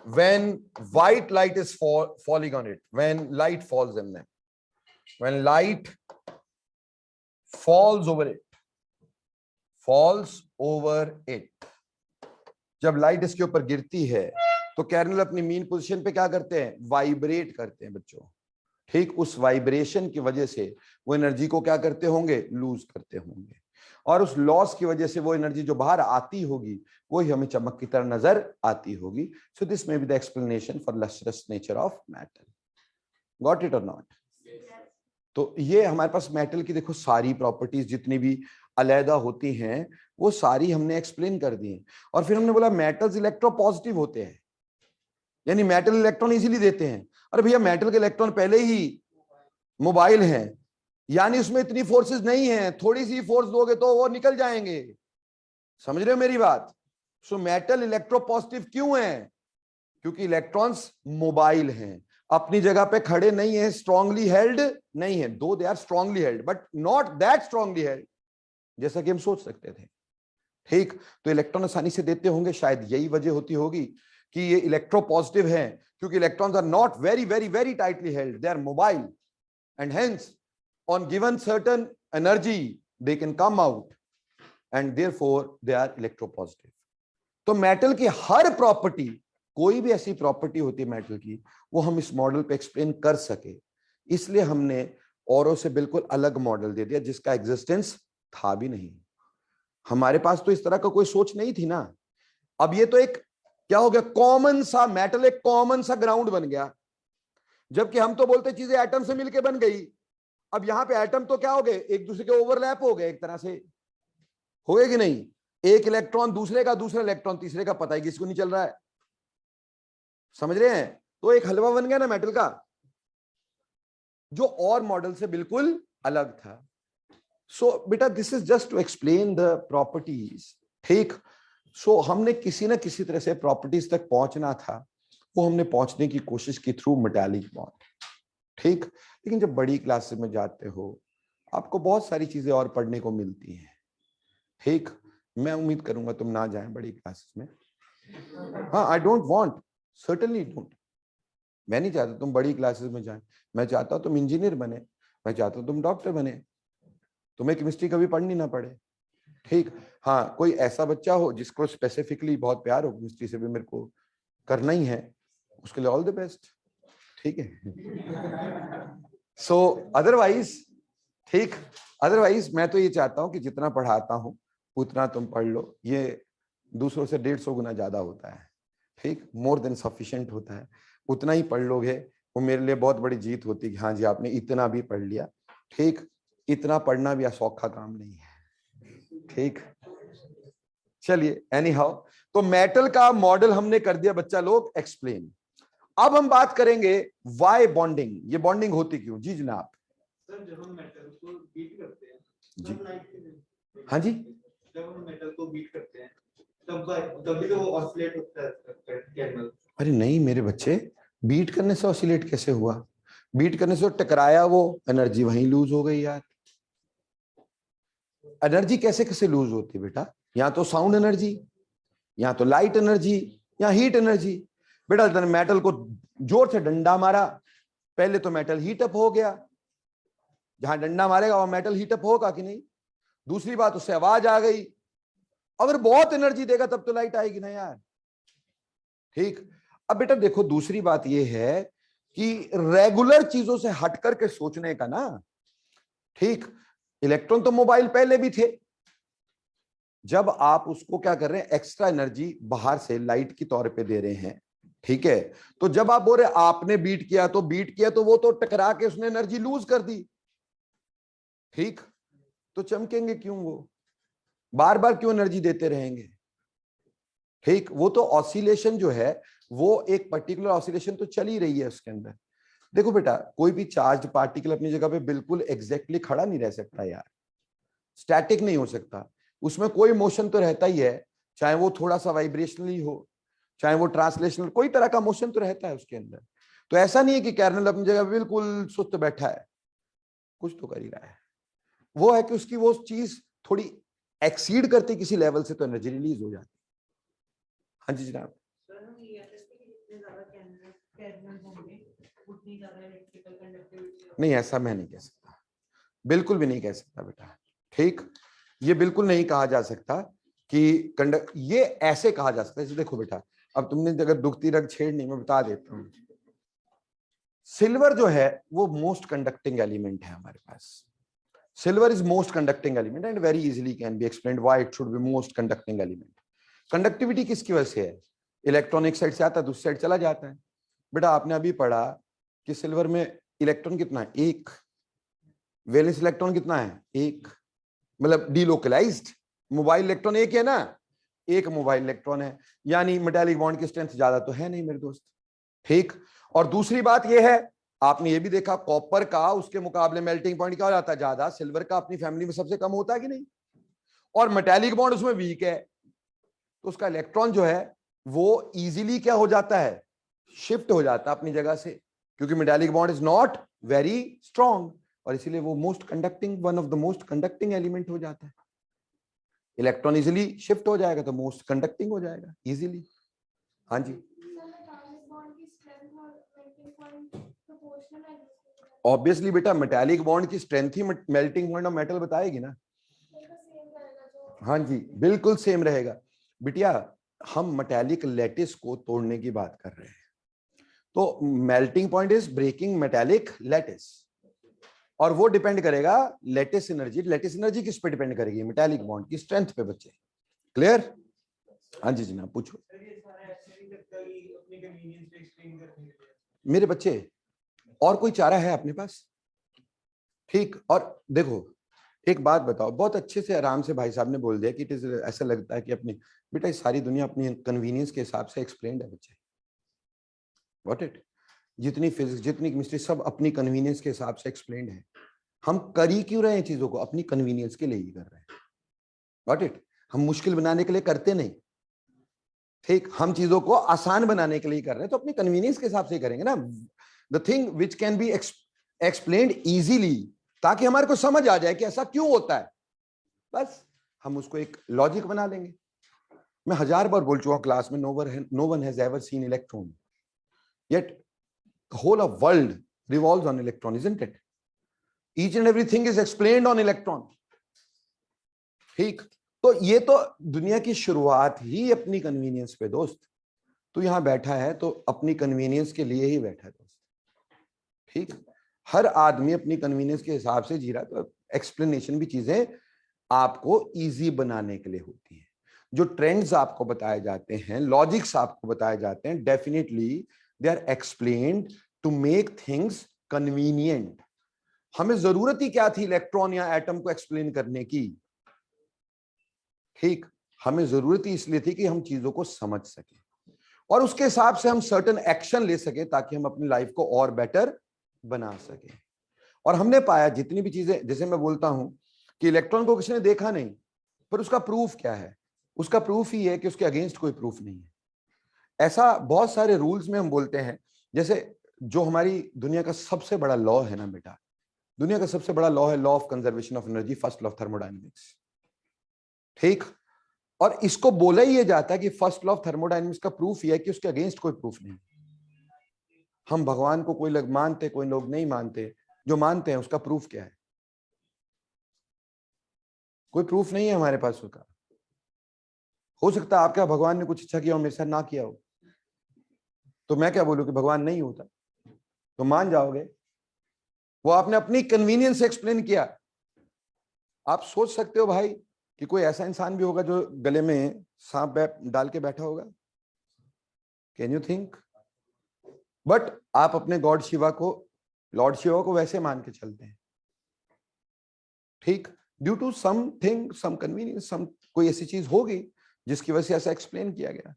when white light is falling on it, when light falls in them, when light falls over it, जब light इसके ऊपर गिरती है तो कैर्नल अपनी mean position पे क्या करते हैं? वाइब्रेट करते हैं बच्चों। ठीक, उस वाइब्रेशन की वजह से वो एनर्जी को क्या करते होंगे? लूज करते होंगे, और उस लॉस की वजह से वो एनर्जी जो बाहर आती होगी वही हमें चमक की तरह नजर आती होगी। So this may be the explanation for lustrous nature of metal. Got it और नॉट? तो ये हमारे पास मेटल की देखो सारी प्रॉपर्टीज जितनी भी अलहदा होती हैं वो सारी हमने एक्सप्लेन कर दी हैं। और फिर हमने बोला मेटल्स इलेक्ट्रोपॉजिटिव होते हैं, यानी मेटल इलेक्ट्रॉन इजीली देते हैं। अरे भैया मेटल के इलेक्ट्रॉन पहले ही मोबाइल हैं, यानी उसमें इतनी फोर्सेस नहीं है, थोड़ी सी फोर्स दोगे तो वो निकल जाएंगे। समझ रहे हो मेरी बात? सो मेटल इलेक्ट्रोपॉजिटिव क्यों है? क्योंकि इलेक्ट्रॉन्स मोबाइल हैं, अपनी जगह पे खड़े नहीं है, स्ट्रांगली हेल्ड नहीं है। Though they are strongly held but not that strongly held जैसा कि हम सोच सकते थे। ठीक, तो इलेक्ट्रॉन आसानी से देते होंगे, शायद यही वजह होती होगी कि ये इलेक्ट्रोपॉजिटिव हैं, क्योंकि electrons are not very very very tightly held, they are mobile and hence on given certain energy they can come out and therefore they are electropositive. तो मेटल की हर प्रॉपर्टी, कोई भी ऐसी प्रॉपर्टी होती है मेटल की, वो हम इस मॉडल पे एक्सप्लेन कर सके, इसलिए हमने औरों से बिल्कुल अलग मॉडल दे दिया जिसका एग्जिस्टेंस था भी नहीं। हमारे पास तो इस तरह का कोई सोच नहीं थी ना। अब ये तो एक क्या हो गया? कॉमन सा मेटल, एक कॉमन सा ग्राउंड बन गया, जबकि हम तो बोलते चीजें एटम से मिलकर बन गई। अब यहां पे एटम तो क्या हो गए? एक दूसरे के ओवरलैप हो गए, एक तरह से हो गए कि नहीं? एक इलेक्ट्रॉन दूसरे का, दूसरा इलेक्ट्रॉन तीसरे का, पता ही किसको नहीं चल रहा है। समझ रहे हैं? तो एक हलवा बन गया ना मेटल का, जो और मॉडल से बिल्कुल अलग था। सो बेटा this is just to explain the properties. ठीक, सो हमने किसी ना किसी तरह से प्रॉपर्टीज तक पहुंचना था, वो हमने पहुंचने की कोशिश की थ्रू मेटालिक बॉन्ड, ठीक। लेकिन जब बड़ी क्लासेस में जाते हो आपको बहुत सारी चीजें और पढ़ने को मिलती हैं, ठीक। मैं उम्मीद करूंगा तुम ना जाएं बड़ी क्लासेस में। हाँ, I don't want, certainly don't, मैं नहीं चाहता तुम बड़ी क्लासेस में जाएं। मैं चाहता हूं तुम इंजीनियर बने, मैं चाहता हूं तुम डॉक्टर बने, तुम्हें केमिस्ट्री कभी पढ़नी ना पड़े, ठीक। हाँ, कोई ऐसा बच्चा हो जिसको स्पेसिफिकली बहुत प्यार हो केमिस्ट्री से, भी मेरे को करना ही है, उसके लिए ऑल द बेस्ट, ठीक है। सो अदरवाइज, ठीक, अदरवाइज मैं तो ये चाहता हूं कि जितना पढ़ाता हूं उतना तुम पढ़ लो, ये दूसरों से 150 गुना ज्यादा होता है, ठीक, मोर देन सफिशिएंट होता है। उतना ही पढ़ लोगे वो मेरे लिए बहुत बड़ी जीत होती है कि हाँ जी आपने इतना भी पढ़ लिया, ठीक। इतना पढ़ना भी सौखा काम नहीं है, ठीक। चलिए एनी हाउ, तो मेटल का मॉडल हमने कर दिया बच्चा लोग एक्सप्लेन। अब हम बात करेंगे वाई बॉन्डिंग, ये बॉन्डिंग होती क्यों। जी जनाब। सर जब हम मेटल को बीट करते हैं जी। तब लाइट, हाँ जी, जब हम मेटल को बीट करते हैं तभी तो वो ऑसिलेट होता है कैरनल। अरे नहीं मेरे बच्चे, बीट करने से ऑसिलेट कैसे हुआ, बीट करने से टकराया वो, एनर्जी वहीं लूज हो गई यार। एनर्जी कैसे कैसे लूज होती है बेटा, या तो साउंड एनर्जी, या तो लाइट एनर्जी, या हीट एनर्जी। बेटा तूने मेटल को जोर से डंडा मारा, पहले तो मेटल हीट अप हो गया, जहां डंडा मारेगा वहां मेटल हीट अप होगा कि नहीं। दूसरी बात, उससे आवाज आ गई, अगर बहुत एनर्जी देगा तब तो लाइट आएगी ना यार, ठीक। अब बेटा देखो दूसरी बात यह है कि रेगुलर चीजों से हट करके सोचने का ना, ठीक। इलेक्ट्रॉन तो मोबाइल पहले भी थे, जब आप उसको क्या कर रहे हैं, एक्स्ट्रा एनर्जी बाहर से लाइट की तौर पे दे रहे हैं, ठीक है। तो जब आप बोल रहे आपने बीट किया तो बीट किया, तो वो तो टकरा के उसने एनर्जी लूज कर दी, ठीक। तो चमकेंगे क्यों वो, बार बार क्यों एनर्जी देते रहेंगे, ठीक। वो तो ऑसिलेशन जो है वो एक पर्टिकुलर ऑसिलेशन तो चल ही रही है उसके अंदर। देखो बेटा कोई भी चार्ज पार्टिकल अपनी जगह पे बिल्कुल एग्जैक्टली खड़ा नहीं रह सकता यार, स्टैटिक नहीं हो सकता, उसमें कोई मोशन तो रहता ही है, चाहे वो थोड़ा सा वाइब्रेशनली हो, चाहे वो ट्रांसलेशनल, कोई तरह का मोशन तो रहता है उसके अंदर। तो ऐसा नहीं है कि कर्नल अपनी जगह बिल्कुल सुस्त बैठा है, कुछ तो कर ही रहा है। वो है कि उसकी वो चीज थोड़ी एक्सीड करती किसी लेवल से तो एनर्जी रिलीज हो जाती। हाँ जी जनाब। नहीं ऐसा मैं नहीं कह सकता, बिल्कुल भी नहीं कह सकता बेटा, ठीक। ये बिल्कुल नहीं कहा जा सकता कि कंडक्ट, ये ऐसे कहा जा सकता है। देखो बेटा अब तुमने अगर दुखती रग छेड़नी, मैं बता देता हूँ, सिल्वर जो है वो मोस्ट कंडक्टिंग एलिमेंट है हमारे पास। Silver is most conducting element and very easily can be explained why it should be most conducting element. Conductivity किसकी वजह से है, इलेक्ट्रॉन एक साइड से आता है दूसरी साइड चला जाता है। बेटा आपने अभी पढ़ा कि सिल्वर में इलेक्ट्रॉन कितना है, एक। वैलेंस इलेक्ट्रॉन कितना है, एक, मतलब डीलोकलाइज्ड मोबाइल इलेक्ट्रॉन एक है ना, एक मोबाइल इलेक्ट्रॉन है, यानी मेटालिक बॉन्ड की स्ट्रेंथ ज्यादा तो है नहीं मेरे दोस्त, ठीक। और दूसरी बात यह है, आपने ये भी देखा कॉपर का उसके मुकाबले मेल्टिंग पॉइंट क्या हो जाता है ज्यादा, सिल्वर का अपनी फैमिली में सबसे कम होता है कि नहीं, और मेटालिक बॉन्ड उसमें वीक है, तो उसका इलेक्ट्रॉन जो है वो इजीली क्या हो जाता है, शिफ्ट हो जाता है अपनी जगह से, क्योंकि metallic bond is not very strong, और इसीलिए वो most conducting, one of the most conducting element हो जाता है। इलेक्ट्रॉन इजीली शिफ्ट हो जाएगा तो मोस्ट कंडक्टिंग हो जाएगा इजीली। हाँ जी, ऑब्वियसली बेटा मेटालिक बॉन्ड की strength he melting point of metal बताएगी ना। हाँ जी बिल्कुल सेम रहेगा बिटिया, हम मेटालिक लैटिस को तोड़ने की बात कर रहे हैं, तो melting point is breaking metallic lattice, और वो डिपेंड करेगा लैटिस एनर्जी। लैटिस एनर्जी किस पे डिपेंड करेगी, मेटालिक बॉन्ड की स्ट्रेंथ पे बच्चे, क्लियर। हाँ जी जनाब पूछो। मेरे बच्चे और कोई चारा है अपने पास, ठीक। और देखो एक बात बताओ, बहुत अच्छे से आराम से भाई साहब ने बोल दिया कि इट इज, ऐसा लगता है कि अपनी, बेटा ये सारी दुनिया अपनी कन्वीनियंस के हिसाब से एक्सप्लेन्ड है बच्चे, व्हाट इट, जितनी फिजिक्स जितनी केमिस्ट्री सब अपनी कन्वीनियंस के हिसाब से एक्सप्लेन्ड है। हम कर ही क्यों रहे हैं चीजों को, अपनी कन्वीनियंस के लिए ही कर रहे हैं, व्हाट इट, हम मुश्किल बनाने के लिए करते नहीं, ठीक, हम चीजों को आसान बनाने के लिए कर रहे हैं तो अपनी कन्वीनियंस के हिसाब से करेंगे ना। The thing which can be explained easily, ताकि हमारे को समझ आ जाए कि ऐसा क्यों होता है, बस हम उसको एक लॉजिक बना लेंगे। मैं 1000 बार बोल चुका हूं क्लास में, no one has ever seen electron, yet the whole of world revolves on electron, isn't it? Each and everything is explained on electron. ठीक, तो ये तो दुनिया की शुरुआत ही अपनी कन्वीनियंस पे दोस्त। तू यहां बैठा है तो अपनी कन्वीनियंस के लिए ही बैठा है दोस्त। ठीक, हर आदमी अपनी कन्वीनियंस के हिसाब से जी रहा है, तो एक्सप्लेनेशन भी चीजें आपको इजी बनाने के लिए होती है। जो ट्रेंड्स आपको बताए जाते हैं, लॉजिक्स आपको बताए जाते हैं, definitely they are explained to make things convenient. हमें जरूरत ही क्या थी इलेक्ट्रॉन या एटम को एक्सप्लेन करने की? ठीक, हमें जरूरत ही इसलिए थी कि हम चीजों को समझ सके और उसके हिसाब से हम सर्टेन एक्शन ले सके, ताकि हम अपनी लाइफ को और बेटर बना सके। और हमने पाया जितनी भी चीजें, जैसे मैं बोलता हूं कि इलेक्ट्रॉन को किसी ने देखा नहीं, पर उसका प्रूफ क्या है? उसका प्रूफ ही है कि उसके अगेंस्ट कोई प्रूफ नहीं है। ऐसा बहुत सारे रूल्स में हम बोलते हैं, जैसे जो हमारी दुनिया का सबसे बड़ा लॉ है ना बेटा, दुनिया का सबसे बड़ा लॉ है law of conservation of energy, first law of thermodynamics. ठीक, और इसको बोला ही ये जाता है कि फर्स्ट लॉ ऑफ थर्मोडायनेमिक्स का प्रूफ ये है कि उसके अगेंस्ट कोई प्रूफ नहीं। हम भगवान को कोई लोग मानते, कोई लोग नहीं मानते, जो मानते हैं उसका प्रूफ क्या है? कोई प्रूफ नहीं है हमारे पास उसका। हो सकता है आपका भगवान ने कुछ अच्छा किया हो, मेरे साथ ना किया हो, तो मैं क्या बोलूं कि भगवान नहीं होता, तो मान जाओगे। वो आपने अपनी कन्वीनियंस से एक्सप्लेन किया। आप सोच सकते हो भाई कि कोई ऐसा इंसान भी होगा जो गले में सांप डाल के बैठा होगा? Can you think? बट आप अपने गॉड शिवा को, लॉर्ड शिवा को वैसे मान के चलते हैं। ठीक, due to something, some convenience, some कोई ऐसी चीज होगी जिसकी वजह से ऐसा एक्सप्लेन किया गया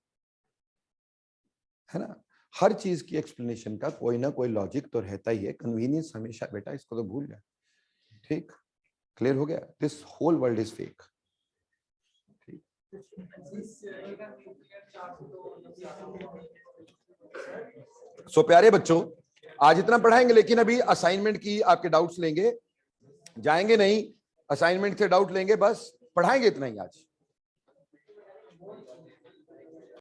है ना। हर चीज की एक्सप्लेनेशन का कोई ना कोई लॉजिक तो रहता ही है। कन्वीनियंस हमेशा बेटा, इसको तो भूल जा। ठीक, क्लियर हो गया? This whole world is fake. So प्यारे बच्चों, आज इतना पढ़ाएंगे, लेकिन अभी असाइनमेंट की आपके डाउट्स लेंगे, जाएंगे नहीं, असाइनमेंट से डाउट लेंगे, बस पढ़ाएंगे इतना ही आज।